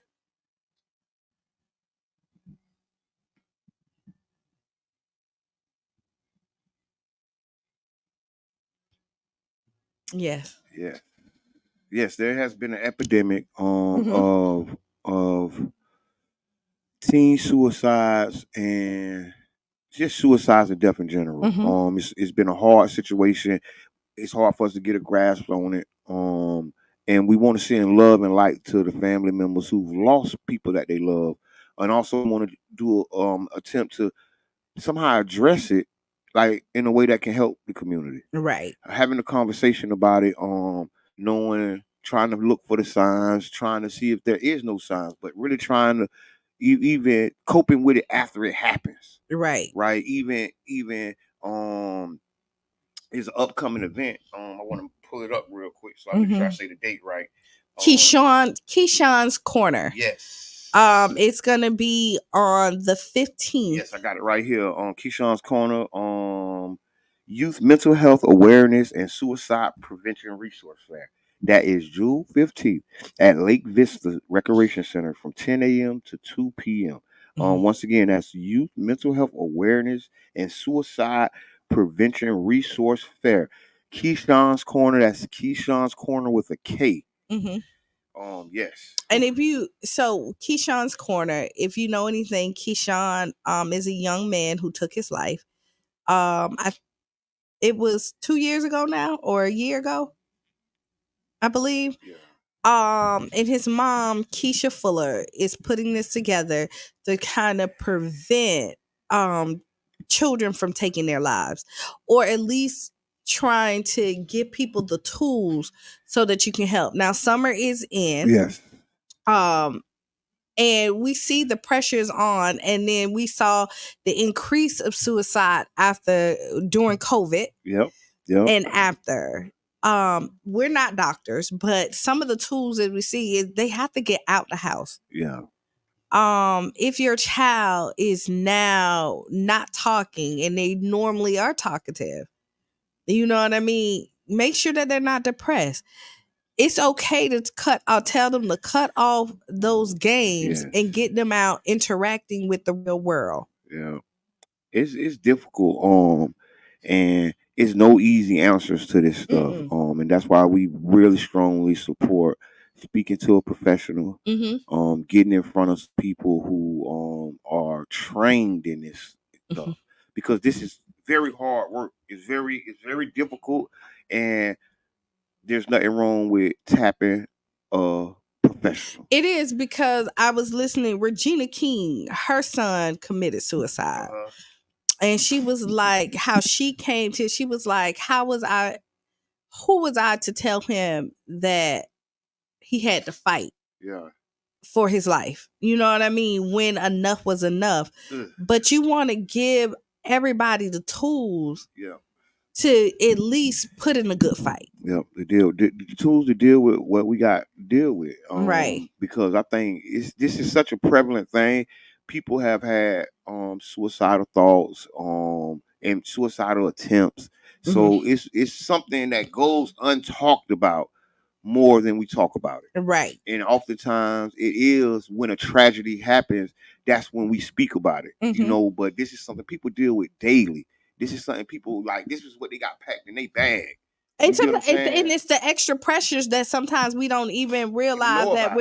Yes. Yeah. Yes, there has been an epidemic of teen suicides and just suicides and death in general. It's been a hard situation. It's hard for us to get a grasp on it. And we want to send love and light to the family members who've lost people that they love, and also want to do attempt to somehow address it, like in a way that can help the community. Right. Having a conversation about it, trying to look for the signs, trying to see if there is no signs, but really trying to even coping with it after it happens. Right. Right. Even is an upcoming event. I want to pull it up real quick so I make sure I say the date right. Keyshawn's Corner. Yes. It's gonna be on the 15th. Yes, I got it right here on Keyshawn's Corner. Youth Mental Health Awareness and Suicide Prevention Resource Fair. That is June 15th at Lake Vista Recreation Center from 10 a.m. to 2 p.m. Once again, that's Youth Mental Health Awareness and Suicide Prevention Resource Fair. Keyshawn's Corner. That's Keyshawn's Corner with a K. Yes. And Keyshawn's Corner, if you know anything, Keyshawn is a young man who took his life. It was 2 years ago now, or a year ago, I believe. Yeah. And his mom, Keisha Fuller, is putting this together to kind of prevent children from taking their lives, or at least trying to give people the tools so that you can help. Now, summer is in. Yes. And we see the pressures on, and then we saw the increase of suicide during COVID. Yep. And after. We're not doctors, but some of the tools that we see is they have to get out the house. Yeah. If your child is now not talking and they normally are talkative, you know what I mean? Make sure that they're not depressed. It's okay to tell them to cut off those games and get them out interacting with the real world. Yeah. It's difficult. And it's no easy answers to this stuff. And that's why we really strongly support speaking to a professional, getting in front of people who are trained in this stuff, because this is very hard work. It's very difficult, and there's nothing wrong with tapping a professional. It is, because I was listening. Regina King, her son committed suicide. And she was like, she was like, who was I to tell him that he had to fight for his life? You know what I mean? When enough was enough. But you want to give everybody the tools to at least put in a good fight. Yep, the tools to deal with what we got to deal with. Right. Because I think this is such a prevalent thing. People have had suicidal thoughts and suicidal attempts. So it's something that goes untalked about more than we talk about it. Right. And oftentimes it is when a tragedy happens, that's when we speak about it. You know, but this is something people deal with daily. This is something people like. This is what they got packed in their bag. And it's the extra pressures that sometimes we don't even realize that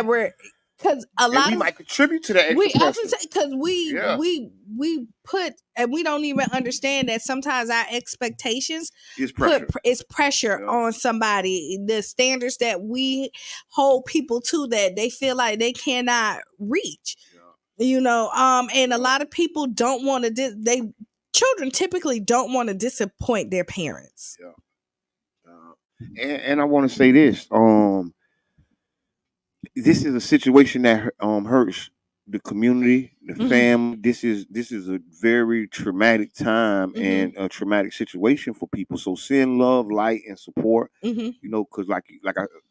we're because a lot we might contribute to that. We often say, because we put, and we don't even understand that sometimes our expectations is pressure on somebody. The standards that we hold people to that they feel like they cannot reach. You know, and a lot of people don't want to. Children typically don't want to disappoint their parents. And I want to say this. This is a situation that hurts the community, the family. This is a very traumatic time and a traumatic situation for people. So send love, light, and support. You know, because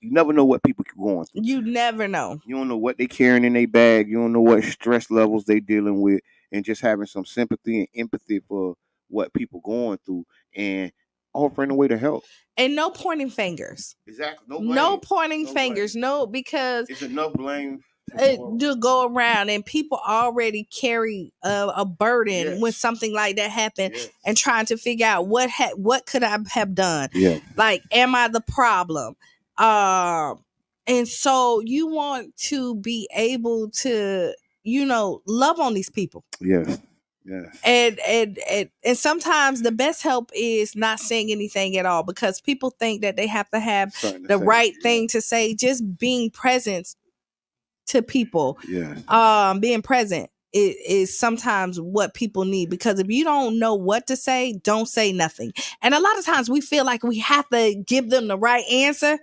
you never know what people are going through. You never know. You don't know what they carrying in their bag. You don't know what stress levels they dealing with, and just having some sympathy and empathy for what people going through and offering a way to help. And no pointing fingers. Exactly. No blame. No pointing fingers. No, because it's enough blame to go around, and people already carry a burden when something like that happened, and trying to figure out what could I have done. Like, am I the problem? And so you want to be able to, you know, love on these people. Yes. And sometimes the best help is not saying anything at all, because people think that they have to have the right thing to say. Just being present to people, being present is sometimes what people need, because if you don't know what to say, don't say nothing. And a lot of times we feel like we have to give them the right answer.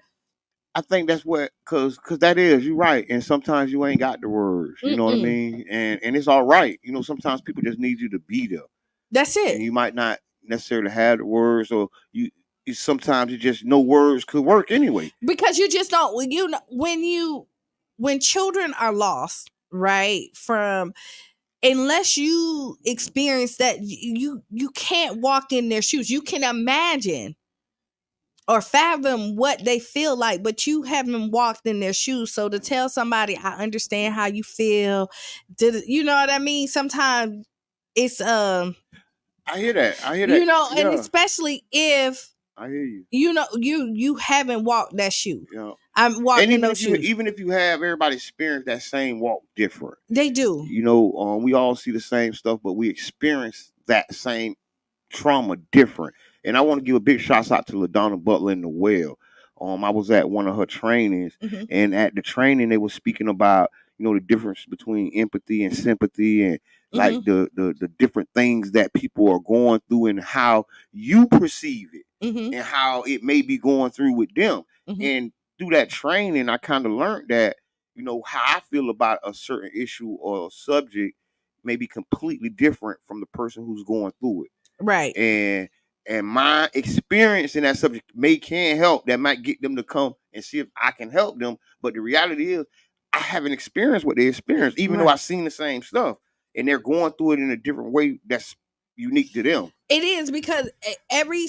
I think that's what, cause that is, you're right. And sometimes you ain't got the words, you know what I mean? And it's all right. You know, sometimes people just need you to be there. That's it. And you might not necessarily have the words, or sometimes it just no words could work anyway. Because you just don't, you know, when children are lost, right, from, unless you experience that, you can't walk in their shoes. You can imagine or fathom what they feel like, but you haven't walked in their shoes. So to tell somebody, I understand how you feel, you know what I mean? Sometimes it's I hear that. you know, yeah. and especially if I hear you. You know, you haven't walked that shoe. Yeah. I'm walking in those shoes. Even if you have, everybody experience that same walk different. They do. You know, we all see the same stuff, but we experience that same trauma different. And I want to give a big shout out to LaDonna Butler in the Well. I was at one of her trainings, and at the training they were speaking about, you know, the difference between empathy and sympathy, and like the different things that people are going through and how you perceive it and how it may be going through with them. And through that training, I kind of learned that, you know, how I feel about a certain issue or a subject may be completely different from the person who's going through it. Right. And my experience in that subject can help. That might get them to come and see if I can help them. But the reality is, I haven't experienced what they experienced, even though I've seen the same stuff. And they're going through it in a different way that's unique to them. It is, because every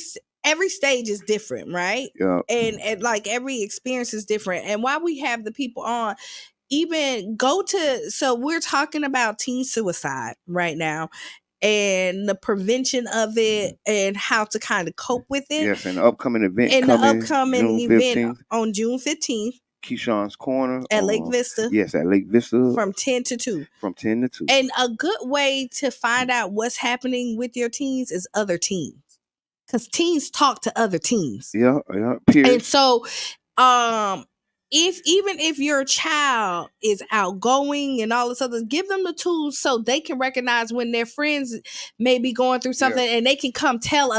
stage is different, right? Yeah. And like every experience is different. And while we have the people on, even so we're talking about teen suicide right now, and the prevention of it and how to kind of cope with it. Yes, and the upcoming event on June 15th. Keyshawn's Corner. At Lake Vista. Yes, at Lake Vista. From 10 to 2. From 10 to 2. And a good way to find out what's happening with your teens is other teens. Because teens talk to other teens. Yeah, peers. And so, if your child is outgoing and all this other, give them the tools so they can recognize when their friends may be going through something, and they can come tell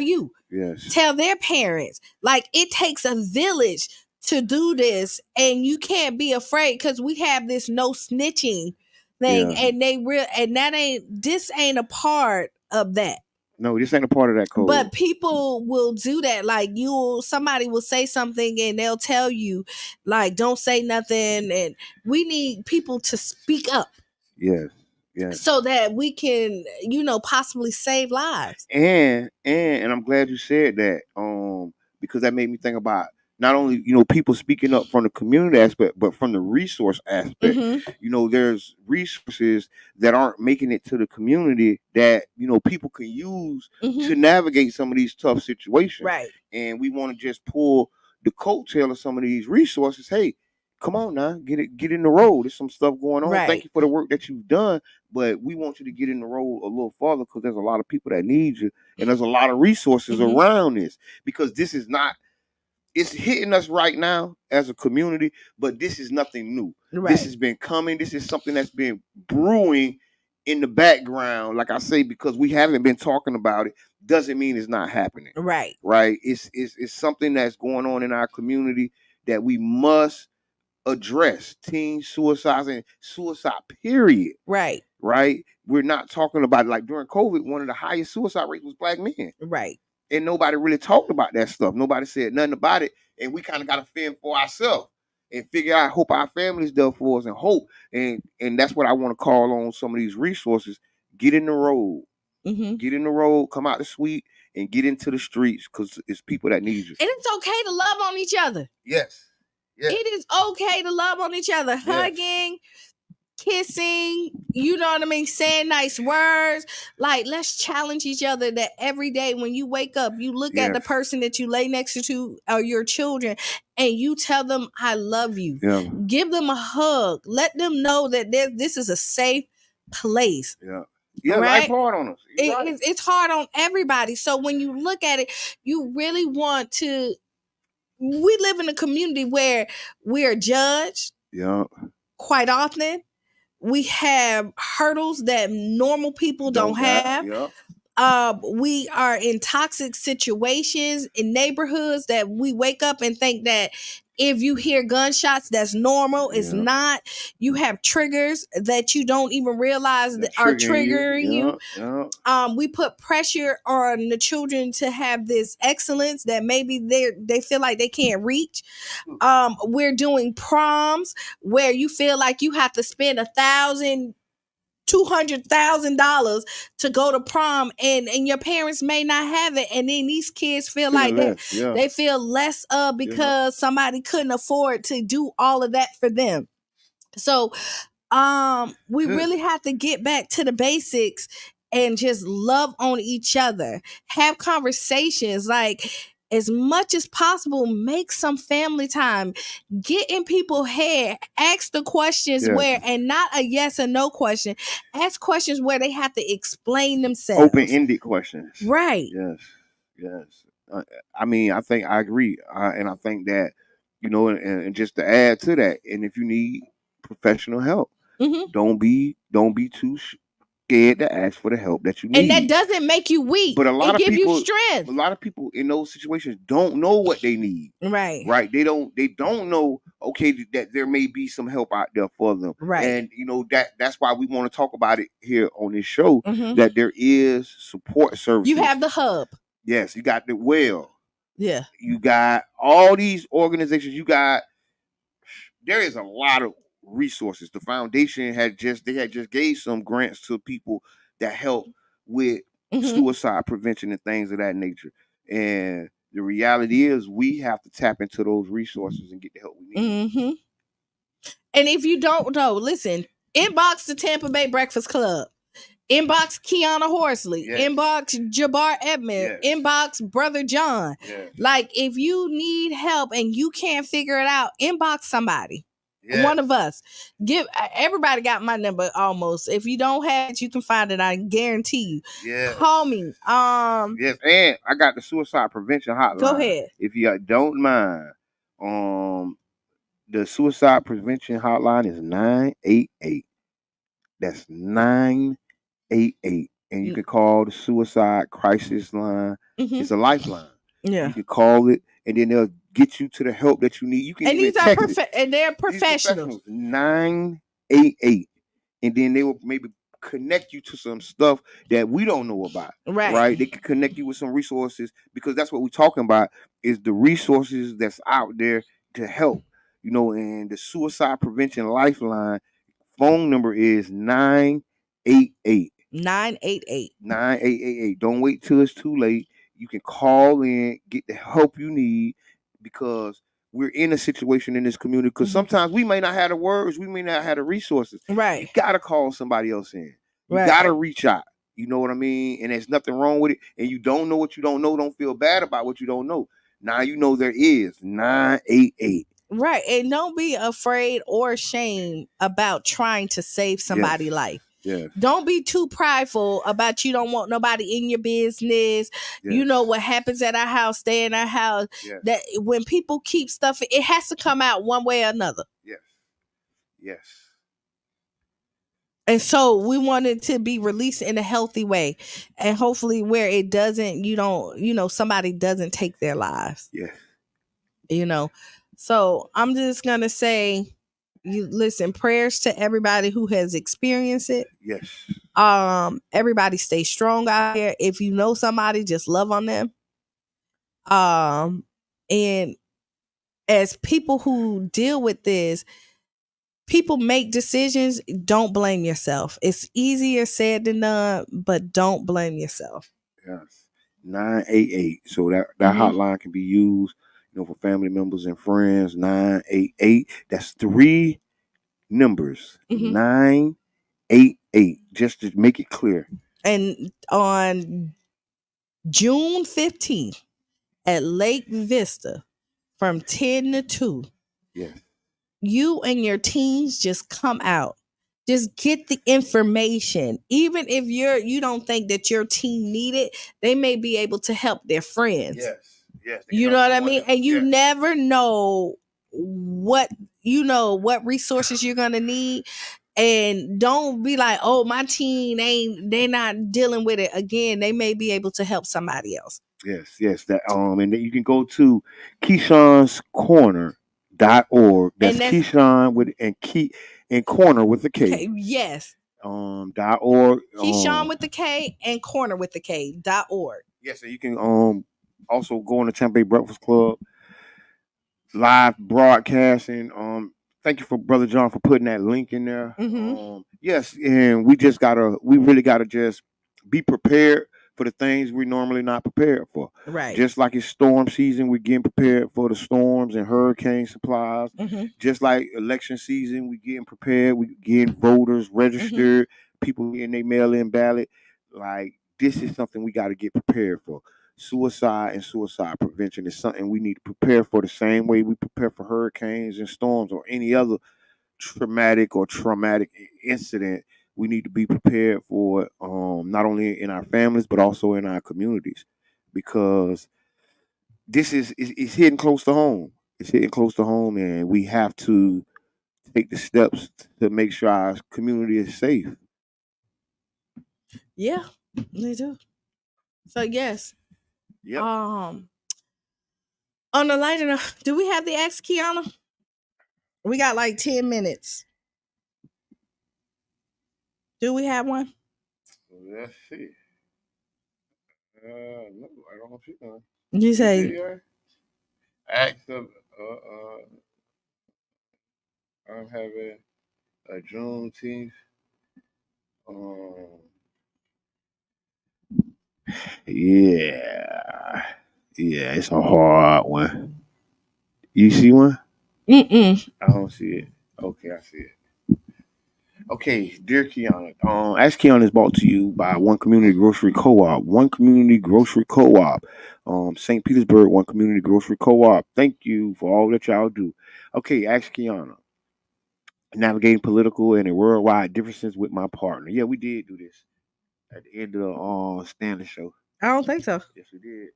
you. Yes. Tell their parents. Like, it takes a village to do this, and you can't be afraid, because we have this no snitching thing, and this ain't a part of that. No, this ain't a part of that code. But people will do that. Like, somebody will say something and they'll tell you, like, don't say nothing. And we need people to speak up. Yes. Yes. So that we can, possibly save lives. And I'm glad you said that. Because that made me think about not only, people speaking up from the community aspect, but from the resource aspect. There's resources that aren't making it to the community that, people can use to navigate some of these tough situations. Right. And we want to just pull the coattail of some of these resources. Hey, come on now, get in the road. There's some stuff going on. Right. Thank you for the work that you've done, but we want you to get in the road a little farther, because there's a lot of people that need you, and there's a lot of resources around this, because this is not, it's hitting us right now as a community, but this is nothing new. Right. This has been coming. This is something that's been brewing in the background. Like I say, because we haven't been talking about it, doesn't mean it's not happening. Right. Right. It's something that's going on in our community that we must address. Teen suicides and suicide, period. Right. Right. We're not talking about, like, during COVID, one of the highest suicide rates was Black men. Right. And nobody really talked about that stuff. Nobody said nothing about it. And we kind of got to fend for ourselves and figure out, hope our families there for us, and hope. And that's what I want to call on some of these resources. Get in the road. Get in the road, come out the suite, and get into the streets, because it's people that need you. And it's okay to love on each other. Yes. It is okay to love on each other. Hugging, kissing, you know what I mean? Saying nice words. Like, let's challenge each other that every day when you wake up, you look at the person that you lay next to, or your children, and you tell them, I love you. Yeah. Give them a hug. Let them know that this is a safe place. Yeah. Yeah, right? life's hard on us. It's hard on everybody. So when you look at it, you really want to. We live in a community where we are judged. Yeah. Quite often, we have hurdles that normal people don't have. Yeah. We are in toxic situations in neighborhoods that we wake up and think that If you hear gunshots, that's normal. It's not. You have triggers that you don't even realize that are triggering you. We put pressure on the children to have this excellence that maybe they feel like they can't reach. We're doing proms where you feel like you have to spend $200,000 to go to prom, and your parents may not have it, and then these kids feel like they feel less because somebody couldn't afford to do all of that for them. So we really have to get back to the basics and just love on each other, have conversations, like as much as possible, make some family time, get in people's head, ask the questions where, and not a yes or no question, ask questions where they have to explain themselves. Open-ended questions. Right. Yes. I mean, I think I agree. And I think that, and just to add to that, and if you need professional help, don't be too scared to ask for the help that you need. And that doesn't make you weak. But it gives you strength. A lot of people in those situations don't know what they need. Right. They don't know, okay, that there may be some help out there for them. Right. And that's why we want to talk about it here on this show, that there is support services. You have the hub. Yes, you got the well. Yeah. You got all these organizations. There is a lot of resources. The foundation had just gave some grants to people that help with suicide prevention and things of that nature. And the reality is we have to tap into those resources and get the help we need. And if you don't know, listen, inbox the Tampa Bay Breakfast Club. Inbox Qiana Horsley. Inbox Jabbar Edmond. Inbox Brother John. Like, if you need help and you can't figure it out, inbox somebody. One of us. Everybody got my number almost. If you don't have it, you can find it. I guarantee you. Call me. Yes, and I got the suicide prevention hotline. Go ahead. If you don't mind, the suicide prevention hotline is 988. That's 988, and you can call the suicide crisis line. It's a lifeline. You can call it, and then they'll get you to the help that you need. You can, and these are and they're professionals. 988, and then they will maybe connect you to some stuff that we don't know about. Right? They can connect you with some resources, because that's what we're talking about, is the resources that's out there to help. And the suicide prevention lifeline phone number is 988. 988. Don't wait till it's too late. You can call in, get the help you need, because we're in a situation in this community. Because sometimes we may not have the words, we may not have the resources. Right. You gotta call somebody else in. You gotta reach out. You know what I mean? And there's nothing wrong with it. And you don't know what you don't know. Don't feel bad about what you don't know. Now you know there is 988. Right. And don't be afraid or ashamed about trying to save somebody's life. Don't be too prideful about you don't want nobody in your business. You know what happens at our house, stay in our house. That when people keep stuff, it has to come out one way or another. Yes. And so we want it to be released in a healthy way. And hopefully where it doesn't, somebody doesn't take their lives. So I'm just going to say, listen, prayers to everybody who has experienced it. Everybody stay strong out here. If you know somebody, just love on them. And as people who deal with this, people make decisions. Don't blame yourself. It's easier said than done, but don't blame yourself. 988. So that hotline can be used, for family members and friends. 988. That's 3 numbers. 988. Just to make it clear. And on June 15th at Lake Vista from 10 to 2. You and your teens just come out. Just get the information. Even if you don't think that your teen need it, they may be able to help their friends. You know what I mean? And you never know what resources you're gonna need. And don't be like, oh, my teen they're not dealing with it. Again, they may be able to help somebody else. Yes. That and then you can go to Keyshawn's Corner .org. That's And that's Keyshawn with and corner with the K. okay, yes. .org. Keyshawn with the K and corner with the K .org. Yes, and you can also go on the Tampa Bay Breakfast Club live broadcasting. Thank you for Brother John for putting that link in there. Yes, and we really gotta just be prepared for the things we're normally not prepared for. Right. Just like it's storm season, we're getting prepared for the storms and hurricane supplies. Just like election season, we're getting prepared. We're getting voters registered, people getting their mail-in ballot. Like, this is something we got to get prepared for. Suicide and suicide prevention is something we need to prepare for the same way we prepare for hurricanes and storms or any other traumatic incident. We need to be prepared for it, not only in our families but also in our communities, because this is hitting close to home. It's hitting close to home, and we have to take the steps to make sure our community is safe. Yeah, they do. So yes. Yep. On the lighter note, do we have the Ask Qiana? We got like 10 minutes. Do we have one? Let's see. No, I don't see one. You say Acts of I'm having a Juneteenth. Yeah, it's a hard one. You see one? I don't see it. Okay, I see it. Okay, dear Qiana, Ask Qiana is brought to you by One Community Grocery Co-op. One Community Grocery Co-op, St. Petersburg. One Community Grocery Co-op. Thank you for all that y'all do. Okay, Ask Qiana. Navigating political and worldwide differences with my partner. Yeah, we did do this at the end of the Stanley show. I don't think so. Yes, we did.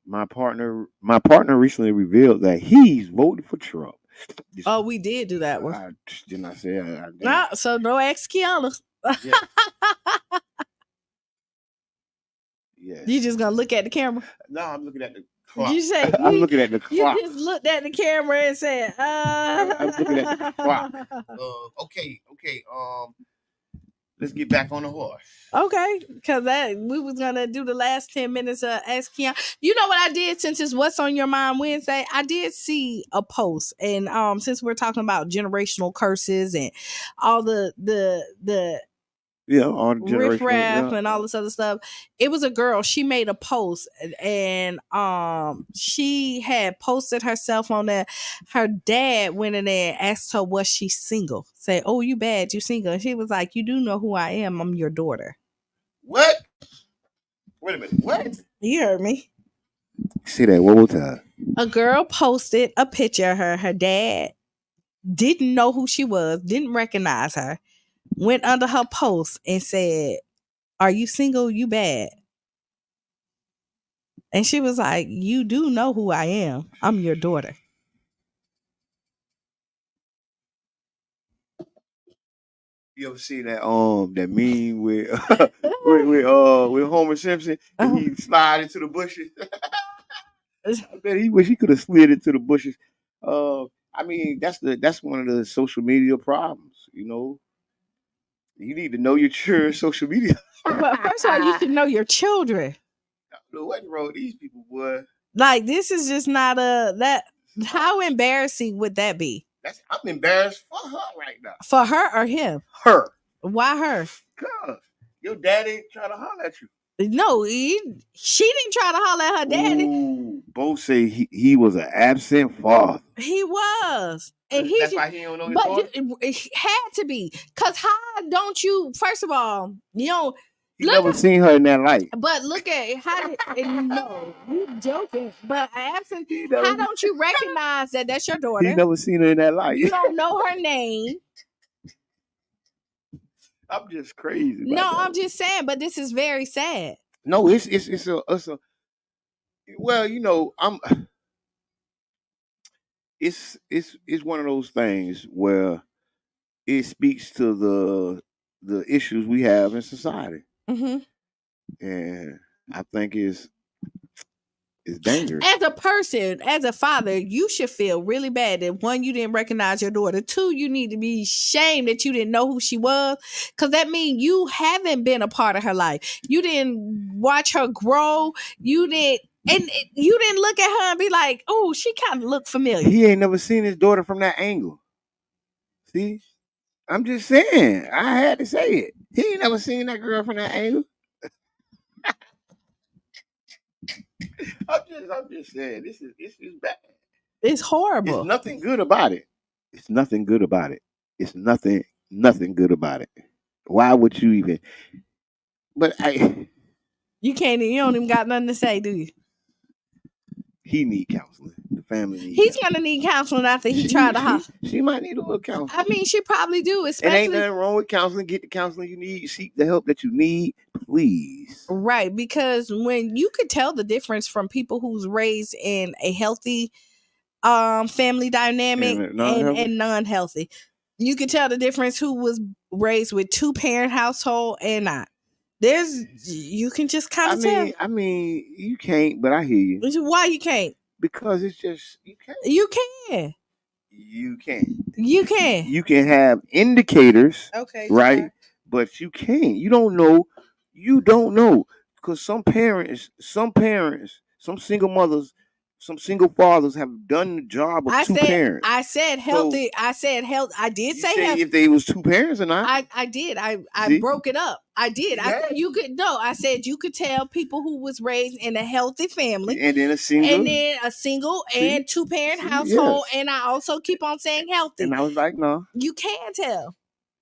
My partner recently revealed that he's voted for Trump. Oh, we did do that one. I did not say I No, so no Ask Qiana. Yeah. Yes. You just gonna look at the camera? No, I'm looking at the clock. You say I'm looking at the clock. You just looked at the camera and said, I'm looking at the clock. Okay. Let's get back on the horse. Okay, because we was gonna do the last 10 minutes of Ask Qiana. You know what I did, since it's What's on Your Mind Wednesday? I did see a post, and since we're talking about generational curses and all the on riffraff and all this other stuff, it was a girl. She made a post, and she had posted herself on there. Her dad went in there and asked her, was she single? Say, oh, you bad, you single? And she was like, you do know who I am. I'm your daughter. What? Wait a minute. What? You heard me. See that one more time. A girl posted a picture of her. Her dad didn't know who she was, didn't recognize her, went under her post and said, are you single? You bad. And she was like, you do know who I am. I'm your daughter. You ever see that that meme with with Homer Simpson and he slide into the bushes? I bet he wish he could have slid into the bushes. I mean, that's one of the social media problems. You know, you need to know your social media. But first of all, you should know your children. What wrote these people, boy? Like, this is just not that. How embarrassing would that be? I'm embarrassed for her right now. For her or him? Her. Why her? Cause your daddy trying to holler at you. No, she didn't try to holler at her daddy. Ooh, both say he was an absent father. He was. And that's why he don't know his father? It had to be. Because how don't you, first of all, you know, he never seen her in that light. But look at how no, you joking. But absent, how don't you recognize that that's your daughter? He never seen her in that light. You don't know her name. I'm just crazy. No, I'm just saying, but this is very sad. No, it's a well, you know, it's one of those things where it speaks to the issues we have in society. And I think it's It's dangerous. As a person, as a father, you should feel really bad that one, you didn't recognize your daughter. Two, you need to be ashamed that you didn't know who she was, because that means you haven't been a part of her life. You didn't watch her grow. You didn't look at her and be like, oh, she kind of look familiar. He ain't never seen his daughter from that angle. See? I'm just saying. I had to say it. He ain't never seen that girl from that angle. I'm just saying. This is bad. It's horrible. It's nothing good about it. It's nothing good about it. It's nothing good about it. Why would you even? But you don't even got nothing to say, do you? He need counseling. The family needs. He's gonna need counseling after he tried to. She might need a little counseling. I mean, she probably do. Especially, and ain't nothing wrong with counseling. Get the counseling you need. Seek the help that you need, please. Right, because when you could tell the difference from people who's raised in a healthy family dynamic and non-healthy. You can tell the difference who was raised with 2-parent household and not. You can just kind of tell. I mean, you can't, but I hear you. Why you can't? Because it's just you can't. You can. You can't. You can. You can have indicators, okay, right? John. But you can't. You don't know. You don't know, because some parents, some single mothers, some single fathers have done the job of two parents. I said healthy. So I said health. I did say healthy. If they was 2 parents or not. I did. I broke it up. I did. I said you could. No, I said you could tell people who was raised in a healthy family, and then a single, and 2-parent household. Yes. And I also keep on saying healthy. And I was like, no, you can't tell.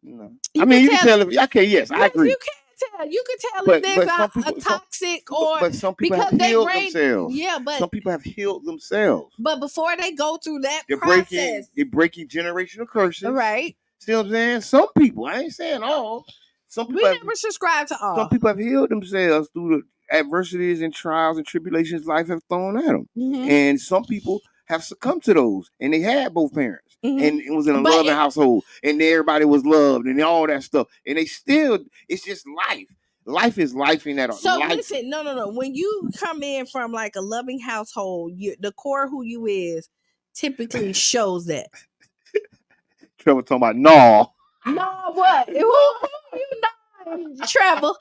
No, you can tell. Okay, yes, I agree. You can tell. You can tell if there's a toxic but some people have healed themselves. Yeah, but some people have healed themselves. But before they go through that process, they're breaking generational curses. Right. See what I'm saying? Some people, I ain't saying all. Some people never subscribe to all. Some people have healed themselves through the adversities and trials and tribulations life have thrown at them. Mm-hmm. And some people have succumbed to those, and they had both parents. Mm-hmm. And it was in a loving household, and everybody was loved, and all that stuff. And they still, it's just life. Life is life in that. So listen, no. When you come in from like a loving household, the core who you is typically shows that. Trevor talking about no. No, what? You know, Trevor,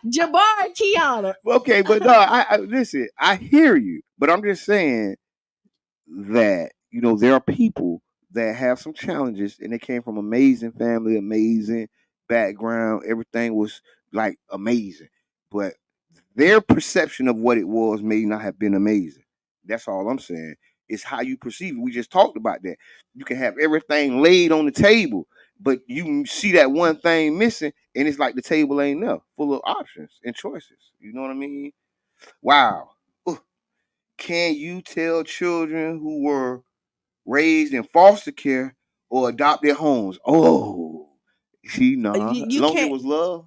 Jabbar, Qiana. Okay, but no, I listen. I hear you, but I'm just saying that there are people that have some challenges, and they came from amazing family, amazing background. Everything was like amazing, but their perception of what it was may not have been amazing. That's all I'm saying. It's how you perceive it. We just talked about that. You can have everything laid on the table, but you see that one thing missing, and it's like the table ain't enough, full of options and choices. You know what I mean? Wow. Can you tell children who were raised in foster care or adopted homes? Oh, long it was love.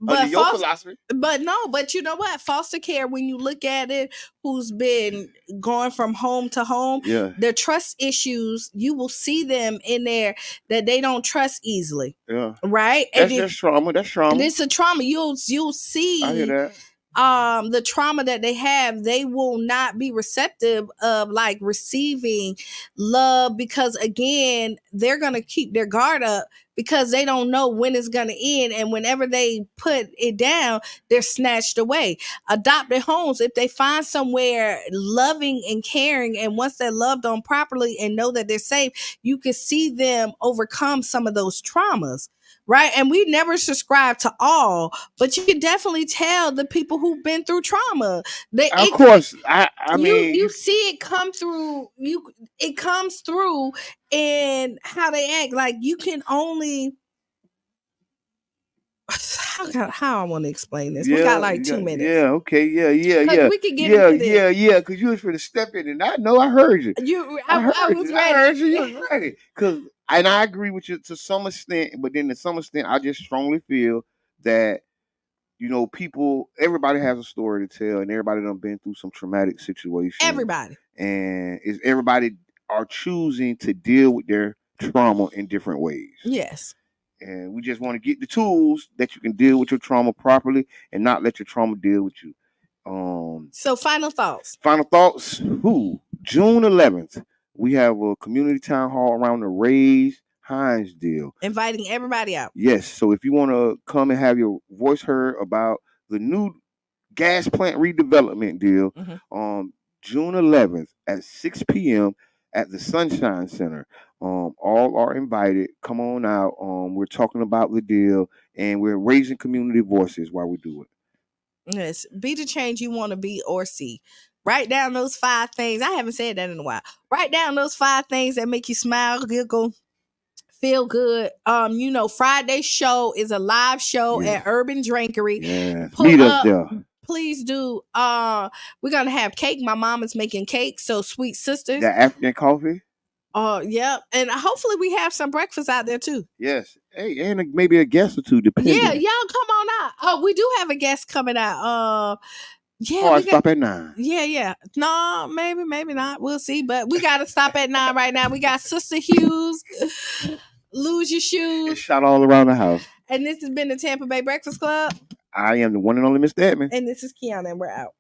But your philosophy. But no, but you know what? Foster care, when you look at it, who's been going from home to home, their trust issues, you will see them in there that they don't trust easily. Yeah. Right? That's just trauma. That's trauma. And it's a trauma. You'll see. I hear that. The trauma that they have, they will not be receptive of like receiving love, because again, they're going to keep their guard up because they don't know when it's going to end. And whenever they put it down, they're snatched away. Adopted homes, if they find somewhere loving and caring, and once they're loved on properly and know that they're safe, you can see them overcome some of those traumas. Right. And we never subscribe to all, but you can definitely tell the people who've been through trauma. Of course. I mean, you see it come through. It comes through in how they act. Like you can only. How I want to explain this? We got like 2 minutes. Yeah. Okay. Yeah. We can get into this. Yeah. Because you was for the step in, and I know I heard you. I was ready. I heard you. You was ready. And I agree with you to some extent, but then to some extent, I just strongly feel that, everybody has a story to tell, and everybody done been through some traumatic situations. Everybody. And everybody are choosing to deal with their trauma in different ways. Yes. And we just want to get the tools that you can deal with your trauma properly and not let your trauma deal with you. So final thoughts. Final thoughts. June 11th, we have a community town hall around the Raise Hines deal. Inviting everybody out. Yes. So if you want to come and have your voice heard about the new gas plant redevelopment deal, June 11th at 6 p.m. at the Sunshine Center. All are invited. Come on out. We're talking about the deal and we're raising community voices while we do it. Yes. Be the change you want to be or see. Write down those 5 things. I haven't said that in a while. Write down those 5 things that make you smile, giggle, feel good. Friday's show is a live show at Urban Drinkery. Yeah. Meet us there. Please do. We're gonna have cake. My mom is making cake. So Sweet Sisters. The African coffee. Yeah. And hopefully we have some breakfast out there too. Yes. Hey, and maybe a guest or two, depending. Yeah, y'all come on out. Oh, we do have a guest coming out. Yeah. I stop at 9. Yeah. No, maybe not. We'll see. But we gotta stop at 9 right now. We got Sister Hughes. Lose your shoes. It's shot all around the house. And this has been the Tampa Bay Breakfast Club. I am the one and only Mr. Edmond. And this is Qiana, and we're out.